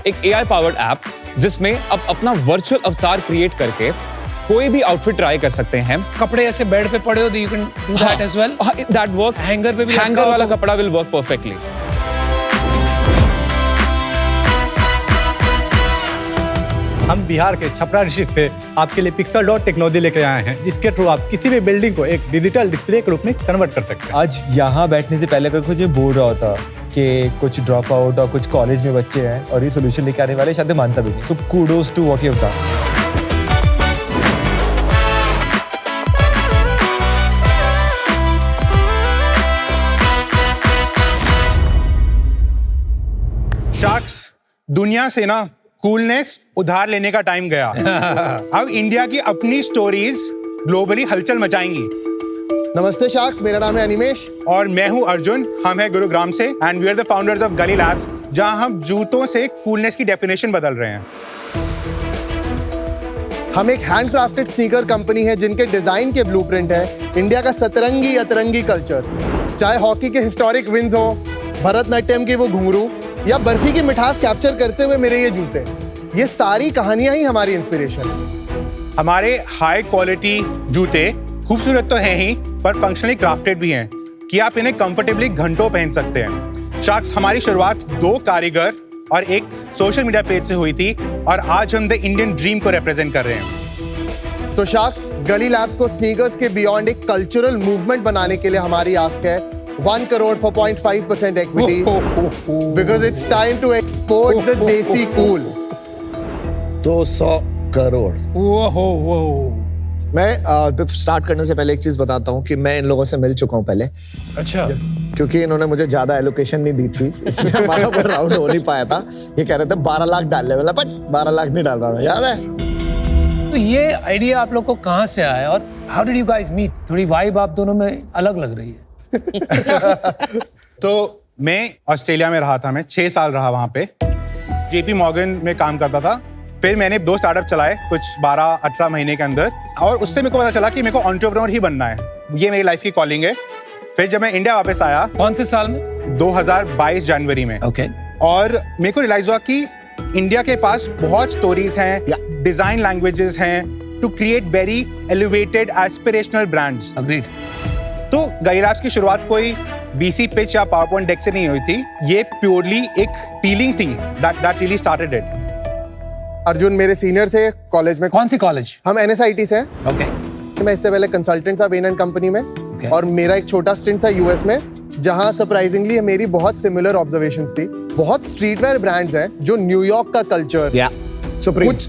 एक AI powered app जिसमें आप अपना वर्चुअल अवतार क्रिएट करके कोई भी आउटफिट ट्राई कर सकते हैं। कपड़े ऐसे बेड पे पड़े हो तो you can do that as well. That works. Hanger पे भी हैंगर वाला कपड़ा विल वर्क परफेक्टली। हम बिहार के छपरा डिस्ट्रिक्ट से आपके लिए पिक्सल डॉट टेक्नोलॉजी लेकर आए हैं, जिसके थ्रू आप किसी भी बिल्डिंग को एक डिजिटल डिस्प्ले के रूप में कन्वर्ट कर सकते हैं। आज यहाँ बैठने से पहले अगर कुछ बोल रहा होता कि कुछ ड्रॉप आउट और कुछ कॉलेज में बच्चे हैं और ये सोल्यूशन लेके आने वाले, शायद मानता भी नहीं। So kudos to what you have done. Sharks, दुनिया से ना कूलनेस उधार लेने का टाइम गया। अब इंडिया की अपनी स्टोरीज ग्लोबली हलचल मचाएंगी। नमस्ते शार्क्स, मेरा नाम है अनिमेश और मैं हूं अर्जुन। हम हैं गुरुग्राम से and we are the founders of Gully Labs, जहां हम जूतों से कूलनेस की डेफिनेशन बदल रहे हैं। हम एक हैंडक्राफ्टेड स्नीकर कंपनी है जिनके डिजाइन के ब्लूप्रिंट है इंडिया का सतरंगी अतरंगी कल्चर। चाहे हॉकी के हिस्टोरिक विंस हो, भरतनाट्यम के वो घुंघरू या बर्फी की मिठास कैप्चर करते हुए मेरे ये जूते, ये सारी कहानियां ही हमारी इंस्पिरेशन है। हमारे हाई क्वालिटी जूते खूबसूरत तो हैं ही, पर फंक्शनली क्राफ्टेड भी हैं कि आप इन्हें कंफर्टेबली घंटों पहन सकते हैं। शार्क्स, हमारी शुरुआत 2 कारीगर और एक सोशल मीडिया पेज से हुई थी और आज हम द इंडियन ड्रीम को रिप्रेजेंट कर रहे हैं। तो शार्क्स, गली लैब्स को स्नीकर्स के बियॉन्ड एक कल्चरल मूवमेंट बनाने के लिए हमारी आस्क है 1 crore for 0.5% equity because it's time to export the desi cool। 200 crore. वो मैं स्टार्ट करने से पहले एक चीज बताता हूँ कि मैं इन लोगों से मिल चुका हूँ पहले। अच्छा। क्योंकि इन्होंने मुझे ज्यादा एलोकेशन नहीं दी थी, इसलिए हमारा कोई राउंड हो नहीं पाया था। ये कह रहे थे 12 लाख डालने वाला, बट 12 लाख नहीं डाल रहा मैं, याद है? तो ये आइडिया आप लोग को कहाँ से आया और how did you guys meet? थोड़ी वाइब आप दोनों में अलग लग रही है। तो मैं ऑस्ट्रेलिया में रहा था, मैं 6 साल रहा वहां पे। JP मॉर्गन में काम करता था। फिर मैंने 2 स्टार्टअप चलाए कुछ 12-18 महीने के अंदर, और उससे मेरे को पता चला कि मेरे को एंटरप्रेन्योर ही बनना है, ये मेरी लाइफ की कॉलिंग है। फिर जब मैं इंडिया वापस आया, कौन से साल में? 2022 जनवरी में। ओके। और मेरे को रियलाइज हुआ कि इंडिया के पास बहुत स्टोरीज हैं, डिजाइन लैंग्वेजेस हैं to create very elevated aspirational brands. Agreed. तो गली लैब्स की शुरुआत कोई VC पिच या पावरपॉइंट डेक से नहीं हुई थी, ये प्योरली एक फीलिंग थी that really started it। Arjun मेरे सीनियर थे कॉलेज में। कौन सी कॉलेज? हम NSIT से हैं। ओके। मैं इससे पहले कंसल्टेंट था बेन एंड कंपनी में। Okay. और मेरा एक छोटा स्टिंट था US में, जहां सरप्राइजिंगली मेरी बहुत सिमिलर ऑब्जर्वेशंस थी। बहुत स्ट्रीटवेयर ब्रांड्स हैं जो न्यूयॉर्क का कल्चर,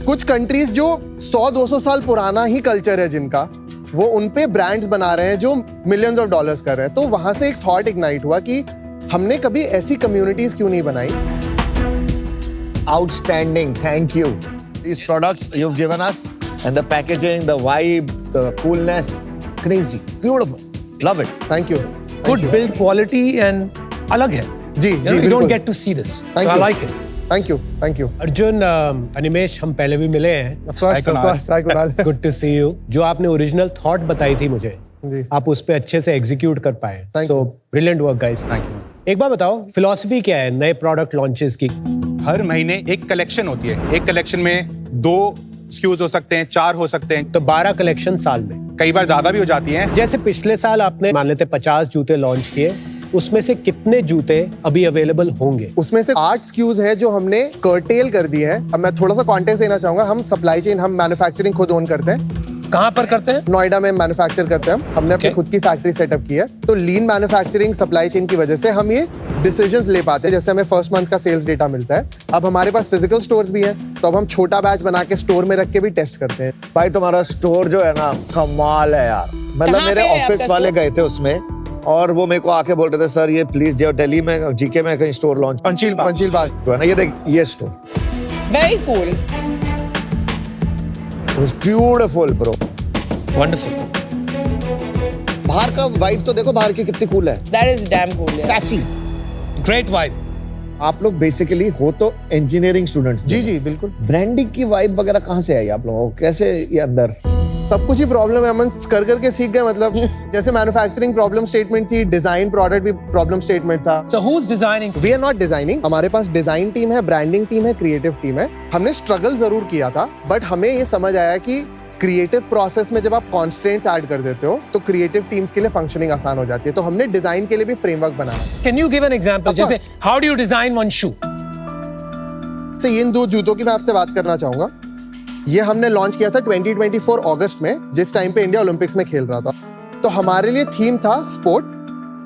कुछ कंट्रीज जो 100-200 साल पुराना ही कल्चर है जिनका, वो उन पे ब्रांड्स बना रहे हैं जो मिलियंस ऑफ डॉलर्स कर रहे हैं। तो वहां से एक थॉट इग्नाइट हुआ कि हमने कभी ऐसी कम्युनिटीज क्यों नहीं बनाई। Outstanding, thank you. These products you've given us and the packaging, the vibe, the coolness, crazy, beautiful, love it. Thank you. Good build quality and अलग है। जी You बिल्कुल। don't get to see this. So I like it. Thank you. Arjun, Animesh, हम पहले भी मिले हैं। Of course, hi Kunal। Good to see you. जो आपने ओरिजिनल थॉट बताई थी मुझे, जी। आप उस पे अच्छे से एग्जीक्यूट कर पाए। Thank so you। Brilliant work guys. Thank you. एक बार बताओ, फिलॉसफी क्या है नए प्रोडक्ट लॉन्चेस की? हर महीने एक कलेक्शन होती है। एक कलेक्शन में 2 SKUs हो सकते हैं, 4 हो सकते हैं, तो 12 कलेक्शन साल में। कई बार ज्यादा भी हो जाती हैं। जैसे पिछले साल आपने मान लेते 50 जूते लॉन्च किए, उसमें से कितने जूते अभी अवेलेबल होंगे? उसमें से 8 SKUs हैं जो हमने कर्टेल कर दिए हैं। अब मैं थोड़ा सा कॉन्टेक्स्ट देना चाहूंगा। हम सप्लाई चेन, हम मैन्युफैक्चरिंग खुद ओन करते हैं। कहाँ पर करते हैं? नोएडा में मैन्युफैक्चर करते हैं। हमने अपनी खुद की फैक्ट्री सेटअप की है। तो लीन मैन्युफैक्चरिंग सप्लाई चेन की वजह से हम ये डिसीजंस ले पाते हैं। जैसे हमें फर्स्ट मंथ का सेल्स डेटा मिलता है। अब हमारे पास फिजिकल स्टोर्स भी हैं, तो अब हम छोटा बैच बना के स्टोर में रख के भी टेस्ट करते हैं। भाई तुम्हारा स्टोर जो है ना, कमाल है यार। मतलब मेरे ऑफिस वाले गए थे उसमें और वो मेरे को आके बोल रहे थे, सर ये प्लीज जो दिल्ली में GK में कहीं स्टोर लॉन्च, पंचील बाग तो है ना, ये देख ये store Very cool. It was beautiful bro. Wonderful. बाहर का वाइब तो देखो, बाहर की कितनी कूल है। That is damn cool. Yeah. Sassy. Great vibe. आप लोग बेसिकली हो तो इंजीनियरिंग स्टूडेंट्स। जी बिल्कुल। ब्रांडिंग की वाइब वगैरह कहाँ से आई आप लोगों को? कैसे ये अंदर? सब कुछ ही प्रॉब्लम है, हम कर करके सीख गए। मतलब जैसे मैन्युफैक्चरिंग प्रॉब्लम स्टेटमेंट थी, डिजाइन प्रोडक्ट भी प्रॉब्लम स्टेटमेंट था। So who's designing? We are not designing, हमारे पास डिजाइन टीम है, ब्रांडिंग टीम है, क्रिएटिव टीम है। हमने स्ट्रगल जरूर किया था, बट हमें ये समझ आया कि क्रिएटिव प्रोसेस में जब आप कॉन्स्ट्रेंट्स ऐड कर देते हो तो क्रिएटिव टीम्स के लिए फंक्शनिंग आसान हो जाती है। तो हमने डिजाइन के लिए भी फ्रेमवर्क बनाया। Can you give an example? Of जैसे course. how do you design one shoe? से इन दो जूतों की मैं आपसे बात करना चाहूंगा। ये हमने लॉन्च किया था 2024 अगस्त में, जिस टाइम पे इंडिया ओलंपिक्स में खेल रहा था। तो हमारे लिए थीम था स्पोर्ट,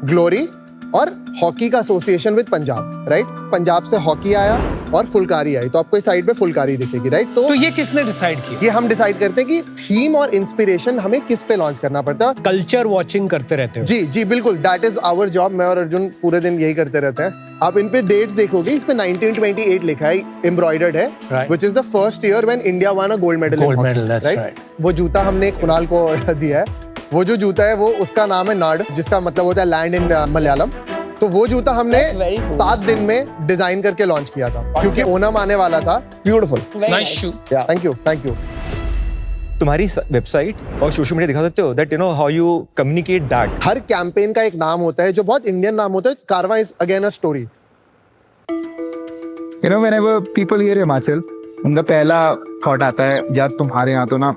ग्लोरी और हॉकी का association with Punjab, right? Punjab से हॉकी आया और फुलकारी आई, तो आपको इस साइड पे फुलकारी दिखेगी, राइट? तो ये किसने डिसाइड किया? ये हम डिसाइड करते हैं कि थीम और इंस्पिरेशन हमें किस पे लॉन्च करना पड़ता है। कल्चर वॉचिंग करते रहते हो? जी जी बिल्कुल, दैट इज आवर जॉब। मैं और अर्जुन पूरे दिन यही करते रहते हैं। आप इन पे डेट्स देखोगे, इस पे 1928 लिखा है, एम्ब्रॉयडर्ड है, Right. Which is the first year when India one a gold medal. Gold medal, that's right. वो जूता हमने कुणाल को दिया है। वो जो जूता है वो उसका नाम है नाड, जिसका मतलब होता है लैंड इन मलयालम। तो वो जूता हमने That's very cool. 7 दिन में डिजाइन करके लॉन्च किया था, क्योंकि ओनम आने वाला था। Beautiful, Very Nice shoe. Thank you thank you. तुम्हारी वेबसाइट और सोशल मीडिया दिखा सकते हो that you know how you communicate that. Her campaign का एक नाम होता है जो बहुत इंडियन नाम होता है। कारवां is again a story. You know, whenever people hear Himachal, उनका पहला थॉट आता है यार तुम्हारे यहाँ तो ना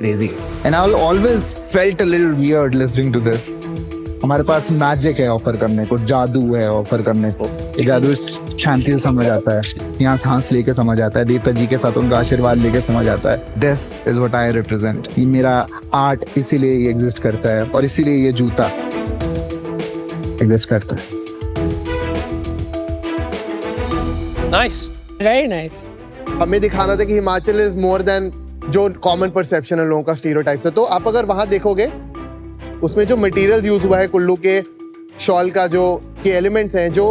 crazy। And I always felt a little weird listening to this। हमारे पास मैजिक है ऑफर करने को, जादू है ऑफर करने को। ये जादू शांति से समझ आता है, यहाँ सांस लेके समझ आता है, देवता जी के साथ उनका आशीर्वाद लेके समझ आता है। This is what I represent। ये मेरा आर्ट इसीलिए ये एग्जिस्ट करता है और इसीलिए ये जूता एग्जिस्ट करता है। Nice. Very nice. हमें दिखाना था कि हिमाचल इज मोर देन जो कॉमन परसेप्शन है लोगों का स्टीरियोटाइप से। तो आप अगर वहां देखोगे, उसमें जो मटेरियल्स यूज हुआ है, कुल्लू के शॉल का जो के एलिमेंट्स हैं, जो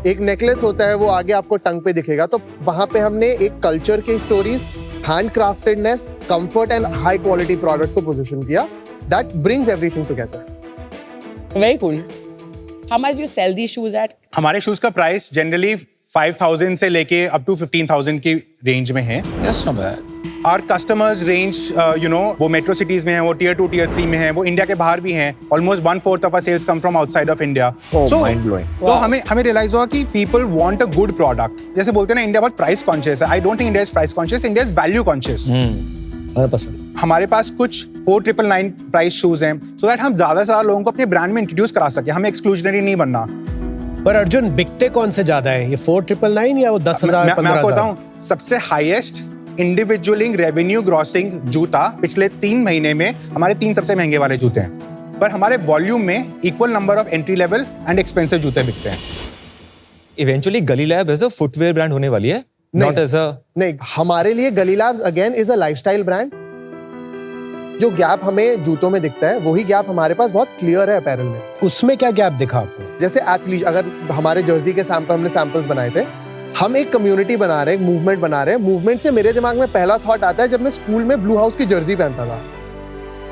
एक नेकलेस होता है वो आगे आपको टंग पे दिखेगा। तो वहां पे हमने एक कल्चर के stories, hand craftedness, comfort and high quality product को पोजीशन किया। That brings everything together. Very cool. How much you sell these shoes at? हमारे शूज का प्राइस जनरली 5,000 से लेके अप टू 15,000 की रेंज में है। That's not bad. और कस्टमर्स रेंज वो मेट्रो सिटीज में है, वो टियर 2 टियर 3 में है, वो इंडिया के बाहर भी हैं। Almost 1/4 of our sales come from outside of India. So तो हमें रियलाइज हुआ कि people want a good product. जैसे बोलते हैं ना, इंडिया बहुत प्राइस कॉन्शियस है। I don't think India is price conscious, India is value conscious. हमारे पास कुछ 4,999 प्राइस शूज हैं, सो दैट हम ज्यादा से ज्यादा लोगों को अपने ब्रांड में इंट्रोड्यूस करा सके। हमें एक्सक्लूजनरी नहीं बनना। पर अर्जुन, बिकते कौन से ज्यादा है, ये 4,999 या वो 10,000 मैं आपको 15,000? बताऊं, सबसे हाईएस्ट इंडिविजुअलिंग रेवेन्यू ग्रॉसिंग जूता पिछले 3 महीने में हमारे 3 सबसे महंगे वाले जूते हैं। पर हमारे वॉल्यूम में equal number of entry level and expensive जूते बिकते हैं। Eventually Gully lab as a footwear brand होने वाली है, नॉट एज अ। नहीं, हमारे लिए गली labs again is a lifestyle brand. जो गैप हमें जूतों में दिखता है, वही गैप हमारे पास बहुत क्लियर है अपैरल में। उसमें क्या गैप दिखा आपको? जैसे एथलीट, अगर हमारे जर्सी के सैंपल, हमने सैंपल्स बनाए थे, हम एक कम्युनिटी बना रहे हैं, एक मूवमेंट बना रहे हैं। मूवमेंट से मेरे दिमाग में पहला थॉट आता है जब मैं स्कूल में ब्लू हाउस की जर्सी पहनता था।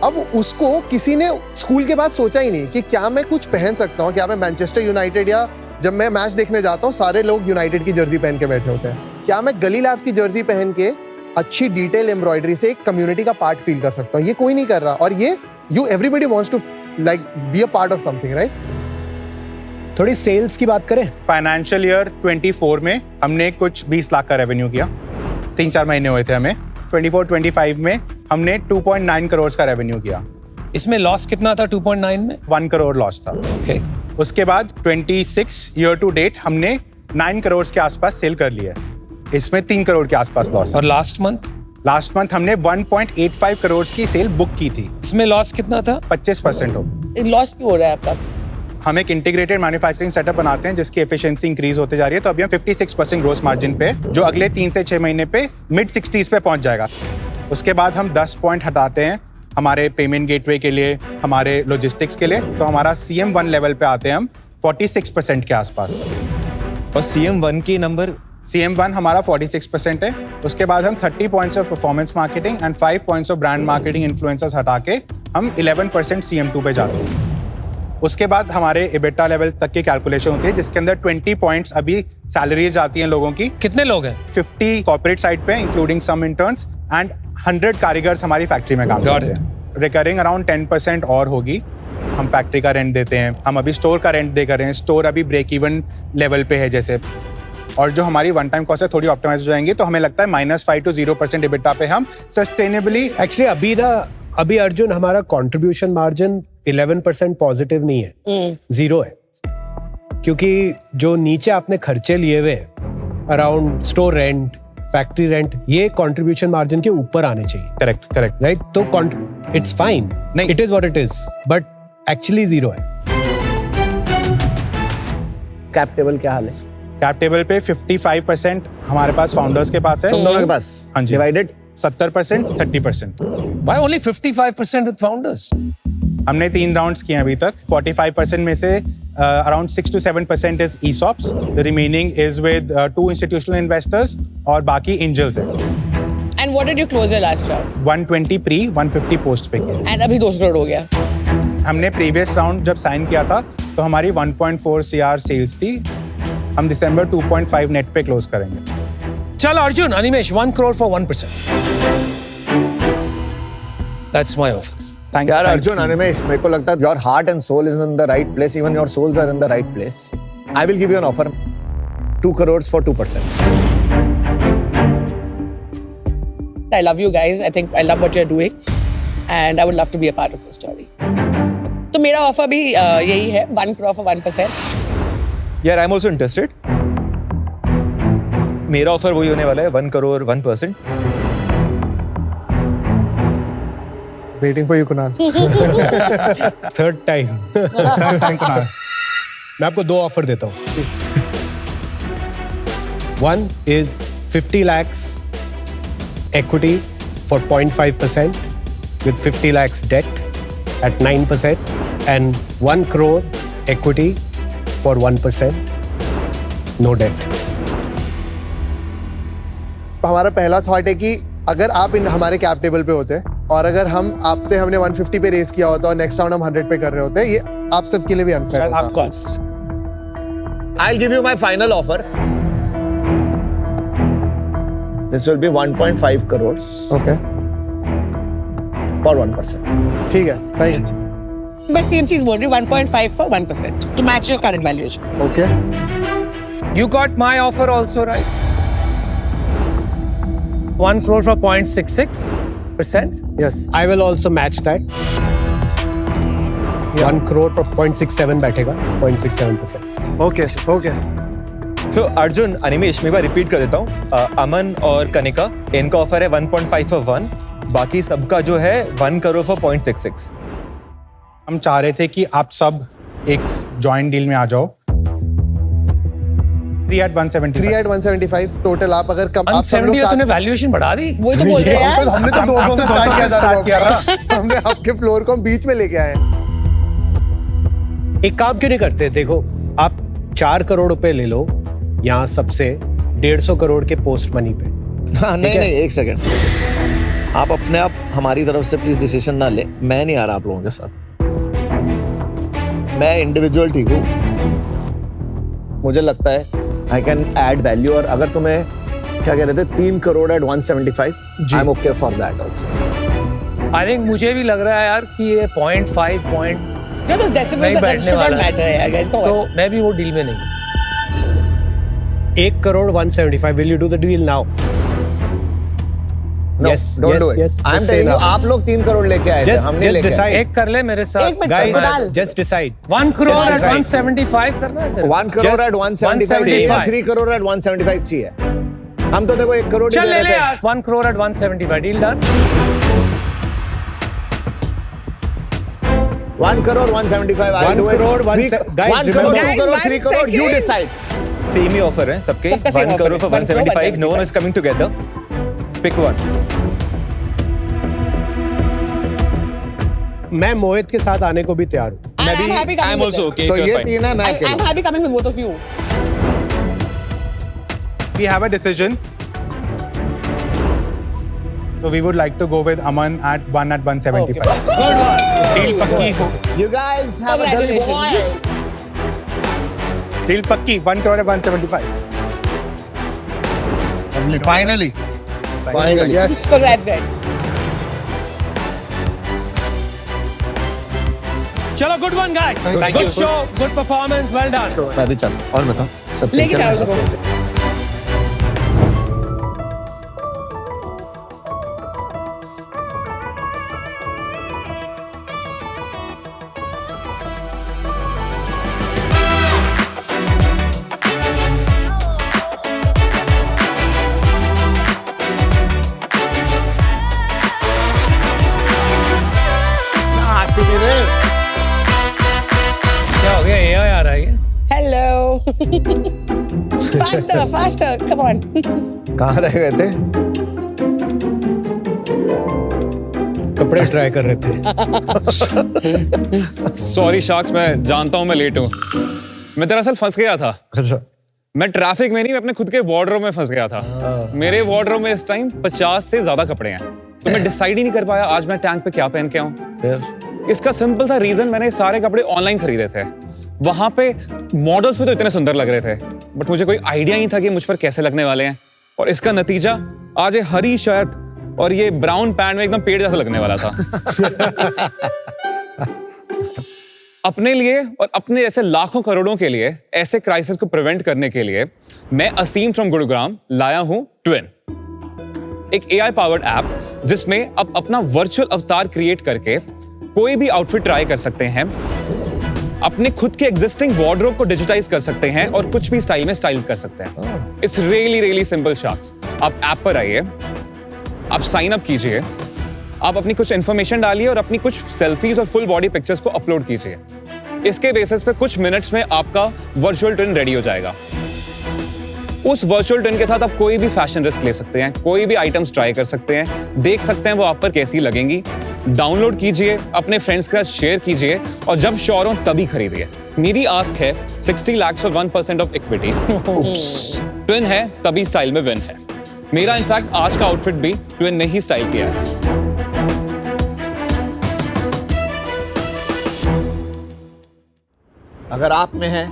अब उसको किसी ने स्कूल के बाद सोचा ही नहीं कि क्या मैं कुछ पहन सकता हूँ, क्या मैं मैनचेस्टर यूनाइटेड, या जब मैं मैच देखने जाता हूँ सारे लोग यूनाइटेड की जर्सी पहन के बैठे होते हैं, क्या मैं गली लैब्स की जर्सी पहन के अच्छी डिटेल एम्ब्रॉयडरी से एक कम्युनिटी का पार्ट फील कर सकता हूँ? ये कोई नहीं कर रहा। और ये everybody wants to like be a part of something, right? थोड़ी सेल्स की बात करें। फाइनेंशियल ईयर 24 में हमने कुछ 20 लाख का रेवेन्यू किया। 3-4 महीने हुए थे हमें। 24-25 में हमने 2.9 करोड़ का रेवेन्यू किया। इसमें लॉस कितना था 2.9 में? 1 करोड़ लॉस था। Okay. उसके बाद 26 ईयर टू डेट हमने 9 करोड़ के आसपास सेल कर लिया है। इसमें 3 करोड़ के आसपास लॉस। और लास्ट मंथ हमने 1.85 करोड़ की सेल बुक की थी। इसमें लॉस कितना था? 25% हो। लॉस क्यों हो रहा है आपका? हम एक इंटीग्रेटेड मैन्युफैक्चरिंग सेटअप बनाते हैं जिसकी एफिशिएंसी इंक्रीज होते जा रही है। तो अभी हम 56% ग्रोस मार्जिन पे, जो अगले 3 से 6 महीने पे मिड 60s पे पहुंच जाएगा। उसके बाद हम 10 पॉइंट हटाते हैं हमारे पेमेंट गेटवे के लिए, हमारे लॉजिस्टिक्स के लिए। तो हमारा CM1 लेवल पे आते हैं हम 46% के आसपास। और CM1 के नंबर, CM1 हमारा 46% है। उसके बाद हम 30 points of performance marketing and 5 points of brand marketing influencers हटा के हम 11% CM2 पे जाते हैं। उसके बाद हमारे EBITDA लेवल तक की कैलकुलेशन होती है जिसके अंदर 20 पॉइंट्स अभी सैलरीज आती हैं लोगों की। कितने लोग हैं? 50 कॉर्पोरेट साइड पे इंक्लूडिंग सम इंटर्न्स, एंड 100 कारीगर्स हमारी फैक्ट्री में काम Got करते हैं। रिकरिंग अराउंड 10% और होगी। हम फैक्ट्री का रेंट देते हैं, हम अभी स्टोर का रेंट दे कर रहे हैं, स्टोर अभी ब्रेक इवन लेवल पे है जैसे, और जो हमारी वन टाइम कॉस्ट है थोड़ी ऑप्टिमाइज हो जाएंगी, तो हमें लगता है -5 to 0% EBITDA पे हम सस्टेनेबली। एक्चुअली अभी अर्जुन हमारा कंट्रीब्यूशन मार्जिन 11% पॉजिटिव नहीं है, 0 है, क्योंकि जो नीचे आपने खर्चे लिए हुए around store rent, factory rent, ये कंट्रीब्यूशन मार्जिन के ऊपर आने चाहिए। करेक्ट राइट, तो इट्स फाइन, नहीं, it is what it is, but actually 0 है। कैप टेबल क्या हाल है? कैप टेबल पे 55% हमारे पास फाउंडर्स के पास है। तुम दोनों के पास? हाँ जी। Divided 70%, 30%। Why only 55% with founders? हमने 3 राउंड्स किए हैं अभी तक। 45% में से around 6 to 7% is ESOPs, the remaining is with 2 institutional investors और बाकी एंजल्स हैं। And what did you close your last round? 120 pre, 150 post पे किया। And अभी 2 करोड़ हो गया। हमने प्रीवियस राउंड जब साइन किया था तो हमारी 1.4 CR सेल्स थी। हम दिसंबर 2.5 नेट पे क्लोज करेंगे। चल Arjun, Animesh, 1 crore for 1%. That's my offer. Thank यार यू अर्जुन, अनिमेश, मेरे को लगता है your heart and soul is in the right place, even your souls are in the right place. I will give you an offer, 2 crores for 2%. I love you guys. I think I love what you're doing, and I would love to be a part of your story. तो मेरा offer भी यही है, 1 crore for 1%. यार I am also interested. मेरा offer वही होने वाला है, 1 crore 1%। Waiting for you Kunal. Third time मैं आपको 2 ऑफर देता हूँ। 1 is 50 lakhs equity for 0.5% with 50 lakhs debt at 9% and 1 crore equity for 1%, no debt. हमारा पहला थॉट है कि अगर आप हमारे कैप टेबल पे होते और अगर हमने 150 पे रेस किया होता और नेक्स्ट राउंड हम 100 पे कर रहे होते, ये आप सबके लिए भी अनफेयर होता। Of course. I'll give you my final offer. This will be 1.5 crores okay, for 1%. ठीक है, थैंक यू। मैं सेम चीज बोल रही हूँ, 1.5 for 1% to match your current valuation. Okay, You got my offer also, right? 1 crore for 0.66%. Yes, I will also match that. 1 crore for 0.67 बैठेगा, 0.67%. Okay, okay. So Arjun, Animesh, मैं एक बार रिपीट कर देता हूँ। अमन और कनिका, इनका ऑफर है 1.5 for 1, बाकी सबका जो है 1 crore for 0.66। हम चाह रहे थे कि आप सब एक जॉइंट डील में आ जाओ। 3 at 175। 3 at 175 total. आप अगर कम आप सब लोग 170 तूने वैल्यूएशन बढ़ा दी। वही तो बोल रहे हैं यार। हमने तो 200 से स्टार्ट किया था। हमने आपके फ्लोर को हम बीच में लेके आए। एक काम क्यों नहीं करते? देखो, आप 4 करोड़ रुपए ले लो यहाँ सबसे 150 करोड़ के पोस्ट मनी पे। हाँ, नहीं, एक सेकंड। आप अपने आप हमारी तरफ से प्लीज डिसीजन ना ले। मैं नहीं आ रहा आप लोगों के साथ। मैं इंडिविजुअल ठीक हूँ। मुझे लगता है आई कैन ऐड वैल्यू, और अगर तुम्हें क्या कह रहे थे 3 crore at 175, I am okay for that also. I think मुझे भी लग रहा है यार कि ये 0.5 पॉइंट No, those decimals नहीं that बैठने should not वाला है। matter यार guys, come on. तो मैं भी वो डील में नहीं। 1 crore 175, will you do the deal now? No, Yes, don't yes, do it. yes, I'm just telling say you, now. आप लोग 3 करोड़ लेके आए थे, Just- हमने just लेके आए। decide. एक कर ले मेरे साथ। एक minute, Guys, Kunal. just decide. 1 crore Just at decide. 175 करना है तेरे। 1 crore at 175 चाहिए, 175. 3 crore at 175 चाहिए। हम तो देखो 1 करोड़ ही चल दे ले रहे ले थे। यार। 1 crore at 175 deal done. 1 crore 175, I'll 1 do it. crore, 3 guys, 1 crore, remember- 2 crore, Guys, 3 one crore, you second. decide. Same he offer है सबके, सबका same 1 offer crore है, for 1 crore 175। No one is coming together. Pick one. मैं मोहित के साथ आने को भी तैयार हूँ। And I'm happy coming I'm with also them. okay. So if you're ये fine. 3 है, मैं I'm अकेला। happy coming with both of you. We have a decision. So we would like to go with Aman at 1 at 175. Deal पक्की हो। You guys have a jolly Congratulations. boy. Deal पक्की, 1 crore at 175। Finally Finally. Yes. Congrats, guys. चलो good one guys good show good performance well done मैं भी चल और बताओ सबसे लेके क्या जाओ लगा? उसको। क्या हो गया एआई आ रहा है ये Hello. Faster, faster. Come on. कहाँ रह गए थे? कपड़े ट्राई कर रहे थे। सॉरी शार्क्स, मैं जानता हूँ मैं लेट हूँ। मैं दरअसल फंस गया था। अच्छा मैं ट्रैफिक में नहीं, मैं अपने खुद के वार्डरोब में फंस गया था। मेरे वार्डरोब में इस टाइम 50 से ज्यादा कपड़े हैं, तो मैं डिसाइड ही नहीं कर पाया आज मैं टैंक पे क्या पहन के आऊं। फिर इसका सिंपल सा रीजन, मैंने सारे कपड़े ऑनलाइन खरीदे थे। वहां पे मॉडल्स भी तो इतने सुंदर लग रहे थे, बट मुझे कोई आइडिया नहीं था कि मुझ पर कैसे लगने वाले हैं। और इसका नतीजा आज ये हरी शर्ट और ये ब्राउन पैंट में एकदम पेड़ जैसा लगने वाला था। अपने लिए और अपने जैसे लाखों करोड़ों के लिए ऐसे क्राइसिस को प्रिवेंट करने के लिए मैं असीम फ्रॉम गुरुग्राम लाया हूं ट्विन, एक एआई पावर्ड ऐप जिसमें आप अपना वर्चुअल अवतार क्रिएट करके कोई भी आउटफिट ट्राई कर सकते हैं, अपने खुद के एग्जिस्टिंग वार्डरोब को डिजिटाइज कर सकते हैं और कुछ भी स्टाइल में स्टाइल कर सकते हैं। It's really really simple sharks. आप ऐप पर आइए, आप साइन अप कीजिए, आप अपनी कुछ इंफॉर्मेशन डालिए और अपनी कुछ सेल्फीज और फुल बॉडी पिक्चर्स को अपलोड कीजिए। इसके बेसिस पे कुछ मिनट्स में आपका वर्चुअल ट्विन रेडी हो जाएगा। उस वर्चुअल ट्विन के साथ आप कोई भी फैशन रिस्क ले सकते हैं, कोई भी आइटम्स ट्राई कर सकते हैं, देख सकते हैं वो आप पर कैसी लगेंगी। डाउनलोड कीजिए, अपने फ्रेंड्स के साथ शेयर कीजिए और जब श्योर हो तभी खरीदिए। मेरी आस्क है 60 lakhs for 1% of equity. Twin है तभी स्टाइल में विन है। मेरा इनफैक्ट आज का आउटफिट भी ट्विन ने ही स्टाइल किया है। अगर आप में है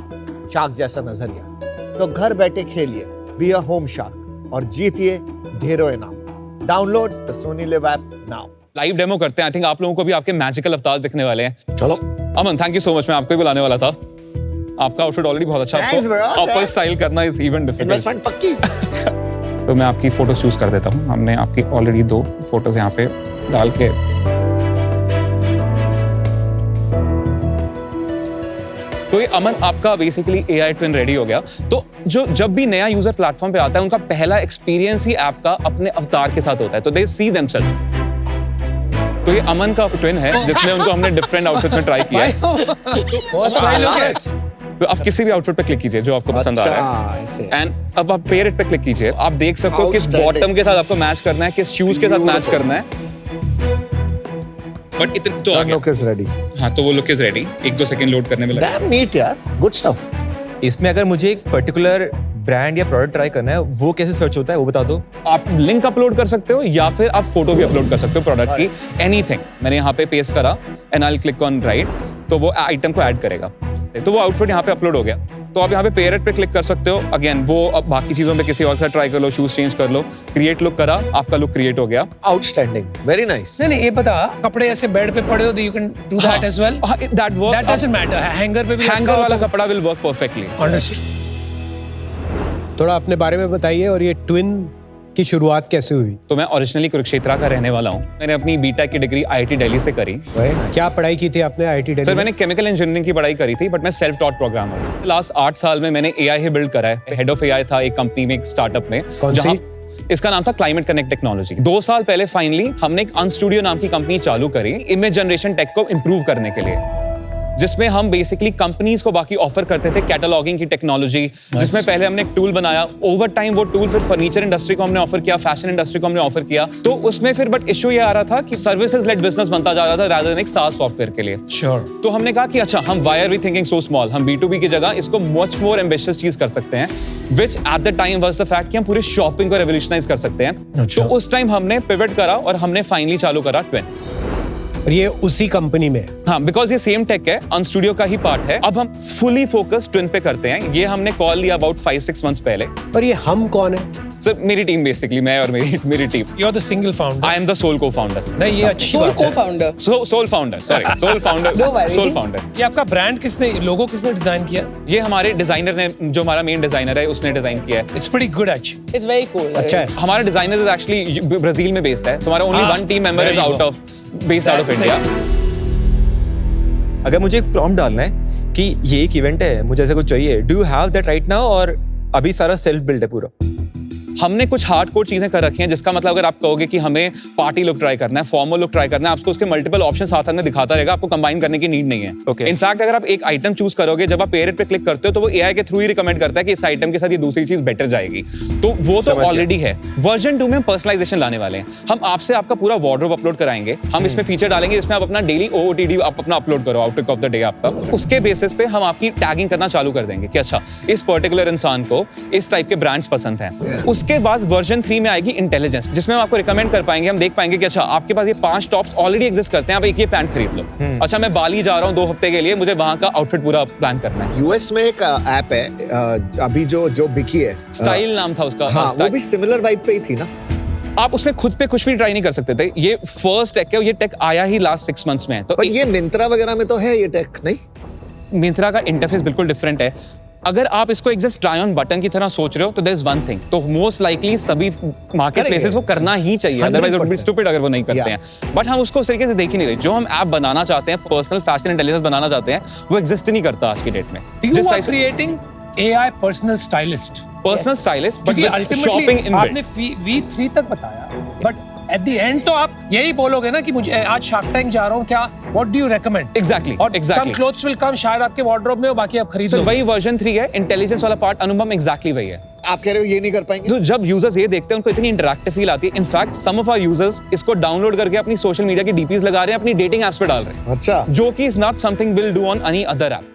शार्क जैसा नजरिया तो घर बैठे खेलिए बी अ होम शार्क और जीतिए ढेरों इनाम। Download the Sony live app now. Live demo करते हैं। आई थिंक आप लोगों को भी आपके मैजिकल अवतार दिखने वाले हैं। चलो अमन, थैंक यू सो मच। मैं आपको ही बुलाने वाला था। आपका आउटफिट ऑलरेडी बहुत अच्छा Thanks, bro. आपको स्टाइल करना इज इवन डिफिकल्ट। इन्वेस्टमेंट पक्की। तो मैं आपकी फोटो चूज कर देता हूँ। हमने आपकी ऑलरेडी 2 फोटोज यहाँ पे डाल के, तो ये अमन आपका बेसिकली एआई ट्विन रेडी हो गया। तो जो जब भी नया यूजर प्लेटफॉर्म पे आता है उनका पहला एक्सपीरियंस ही ऐप का अपने अवतार के साथ होता है, तो दे सी देमसेल्फ। तो ये अमन का ट्विन है जिसमें उनको हमने डिफरेंट आउटफिट्स में ट्राई किया है। बहुत सही लुक है। तो आप किसी भी आउटफिट पे क्लिक कीजिए जो आपको पसंद आ रहा है, एंड अब आप पेयर इट पे क्लिक कीजिए। आप देख सकते हो किस बॉटम के साथ आपको मैच करना है, किस शूज के साथ मैच करना है। बट इतना तो आ गया। Look is ready. हाँ, तो वो look is ready. 1-2 second load करने में लगा। डैम नीट यार, गुड स्टफ। इसमें अगर मुझे एक पर्टिकुलर ब्रांड या प्रोडक्ट ट्राई करना है, वो कैसे सर्च होता है वो बता दो। आप लिंक अपलोड कर सकते हो या फिर आप फोटो भी अपलोड कर सकते हो प्रोडक्ट की, एनीथिंग। मैंने यहाँ पे पेस्ट करा and I will click on right, तो वो आइटम को ऐड करेगा। तो वो आउटफिट यहाँ पे अपलोड हो गया। तो आप यहाँ पे पेयर इट पे क्लिक कर सकते हो। अगेन वो अब बाकी चीजों पे किसी और का ट्राई कर लो, शूज चेंज कर लो, क्रिएट लुक करा, आपका लुक क्रिएट हो गया। Outstanding, very nice. नहीं ये बता, कपड़े ऐसे बेड पे पड़े हो तो you can do that as well. That works. That doesn't matter. Hanger पे भी हैंगर वाला कपड़ा विल वर्क परफेक्टली। अंडरस्टूड। थोड़ा अपने बारे में बताइए और ये ट्विन की शुरुआत कैसे हुई? तो मैं ओरिजिनली कुरुक्षेत्र का रहने वाला हूँ। मैंने अपनी बीटेक की डिग्री आईआईटी दिल्ली से करी। क्या पढ़ाई की थी आपने आईआईटी दिल्ली? सर मैंने केमिकल इंजीनियरिंग की पढ़ाई करी थी, बट मैं सेल्फ टॉट प्रोग्रामर हूँ। लास्ट 8 साल में मैंने एआई ही बिल्ड करा है। हेड ऑफ एआई था एक कंपनी में, एक स्टार्टअप में। कौन सी? इसका नाम था क्लाइमेट कनेक्ट टेक्नोलॉजी। 2 साल पहले फाइनली हमने एक अनस्टूडियो नाम की कंपनी चालू करी इमेज जनरेशन टेक को इंप्रूव करने के लिए, जिसमें हम बेसिकली कंपनीज को बाकी ऑफर करते थे कैटलॉगिंग की टेक्नोलॉजी, जिसमें पहले हमने एक टूल बनाया। ओवर टाइम वो टूल फिर फर्नीचर इंडस्ट्री को हमने ऑफर किया, फैशन इंडस्ट्री को हमने ऑफर किया। तो उसमें फिर बट इशू ये आ रहा था कि सर्विसेज लेड बिजनेस बनता जा रहा था रादर देन एक सास सॉफ्टवेयर के लिए। श्योर। तो हमने कहा कि अच्छा, हम why are we thinking so small, हम B2B की जगह इसको मच मोर एम्बिशियस चीज कर सकते हैं, which at the time was the fact कि हम पूरे शॉपिंग को रेवोल्यूशनाइज कर सकते हैं। तो उस टाइम हमने पिवट करा और हमने फाइनली चालू करा ट्विन। और ये उसी कंपनी में? हाँ, बिकॉज ये सेम टेक है, अनस्टूडियो का ही पार्ट है। अब हम फुली फोकस ट्विन पे करते हैं। ये हमने कॉल लिया अबाउट 5-6 मंथ्स पहले। और ये हम कौन है? सर मेरी टीम बेसिकली, मैं और मेरी टीम। You are the single founder. I am the sole co-founder. नहीं, ये अच्छी सोल बात है। Co-founder. Sole founder, sorry, sole founder, No worry. Sole founder. ये आपका ब्रांड किसने, लोगो किसने डिजाइन किया? ये हमारे डिजाइनर ने, जो हमारा मेन डिजाइनर है, उसने डिजाइन किया है। It's pretty good actually. It's very cool. अच्छा है। हमारा डिजाइनर इज एक्चुअली ब्राजील में बेस्ड है, so हमारा only one team member is very out good. Of based out of That's India. अगर मुझे एक प्रॉम्प्ट डालना है कि ये एक इवेंट है, मुझे ऐसा कुछ चाहिए, do you have that right now, और अभी सारा सेल्फ बिल्ड है पूरा? हमने कुछ हार्डकोर चीजें कर रखी हैं, जिसका मतलब अगर आप कहोगे कि हमें पार्टी लुक ट्राई करना है, फॉर्मल लुक ट्राई करना है, आपको उसके मल्टीपल ऑप्शन साथ साथ में दिखाता रहेगा, आपको कंबाइन करने की नीड नहीं है। Okay. इनफैक्ट अगर आप एक आइटम चूज करोगे, जब आप पेयर इट पे क्लिक करते हो तो वो एआई के थ्रू ही रिकमेंड करता है कि इस आइटम के साथ ये दूसरी चीज बेटर जाएगी। तो वो तो समझ गया। ऑलरेडी है। वर्जन 2 में हम पर्सनलाइजेशन लाने वाले हैं। हम आपसे आपका पूरा वार्डरोब अपलोड कराएंगे, हम इसमें फीचर डालेंगे जिसमें आप अपना डेली OOTD आप अपना अपलोड करो, आउटलुक ऑफ द डे आपका। उसके बेसिस पे हम आपकी टैगिंग करना चालू कर देंगे कि अच्छा इस पर्टिकुलर इंसान को इस टाइप के ब्रांड्स पसंद हैं। उसके बाद वर्जन 3 में आएगी इंटेलिजेंस, जिसमें हम आपको रिकमेंड कर पाएंगे, हम देख पाएंगे कि अच्छा आपके पास ये 5 टॉप्स ऑलरेडी एग्जिस्ट करते हैं, आप एक ये पैंट खरीद लो। अच्छा मैं बाली जा रहा हूँ 2 हफ्ते के लिए, मुझे वहां का आउटफिट पूरा प्लान करना है। यूएस में एक ऐप है अभी जो बिकी है, स्टाइल नाम था उसका। हाँ, वो भी सिमिलर वाइब पे ही थी ना? आप उसमें खुद पे कुछ भी ट्राई नहीं कर सकते थे, ये फर्स्ट टेक है, ये टेक आया ही लास्ट 6 मंथ्स में है। तो पर ये मिंत्रा वगैरह में तो है ये टेक, नहीं? मिंत्रा का इंटरफेस बिल्कुल डिफरेंट है। अगर आप इसको एक जस्ट ट्राई ऑन बटन की तरह सोच रहे हो तो देयर इज वन थिंग, तो मोस्ट लाइकली सभी मार्केट प्लेसेस को करना ही चाहिए, otherwise it would be stupid अगर वो नहीं करते हैं। बट हम उसको उस तरीके से देख ही नहीं रहे। जो हम ऐप बनाना चाहते हैं, पर्सनल फैशन इंटेलिजेंस बनाना चाहते हैं, वो एग्जिस्ट नहीं करता आज की डेट में। You are creating AI personal stylist. Personal stylist but क्योंकि शॉपिंग अल्टीमेटली इन आपने V3 तक बताया, बट एट द एंड तो आप यही बोलोगे ना कि मुझे आज शार्क टैंक जा रहा हूँ, क्या what do you recommend? Exactly, और exactly. some clothes will come, शायद आपके वार्डरोब में हो, बाकी आप खरीद सो लो। वही वर्जन 3 है, इंटेलिजेंस वाला पार्ट अनुपम एग्जैक्टली वही है। आप कह रहे हो ये नहीं कर पाएंगे? तो जब यूजर्स ये देखते हैं उनको इतनी इंटरैक्टिव फील आती है। In fact some of our users इसको डाउनलोड करके अपनी सोशल मीडिया की डीपीज लगा रहे हैं, अपनी डेटिंग एप्स पे डाल रहे हैं, अच्छा, जो कि is not something will do on any other app.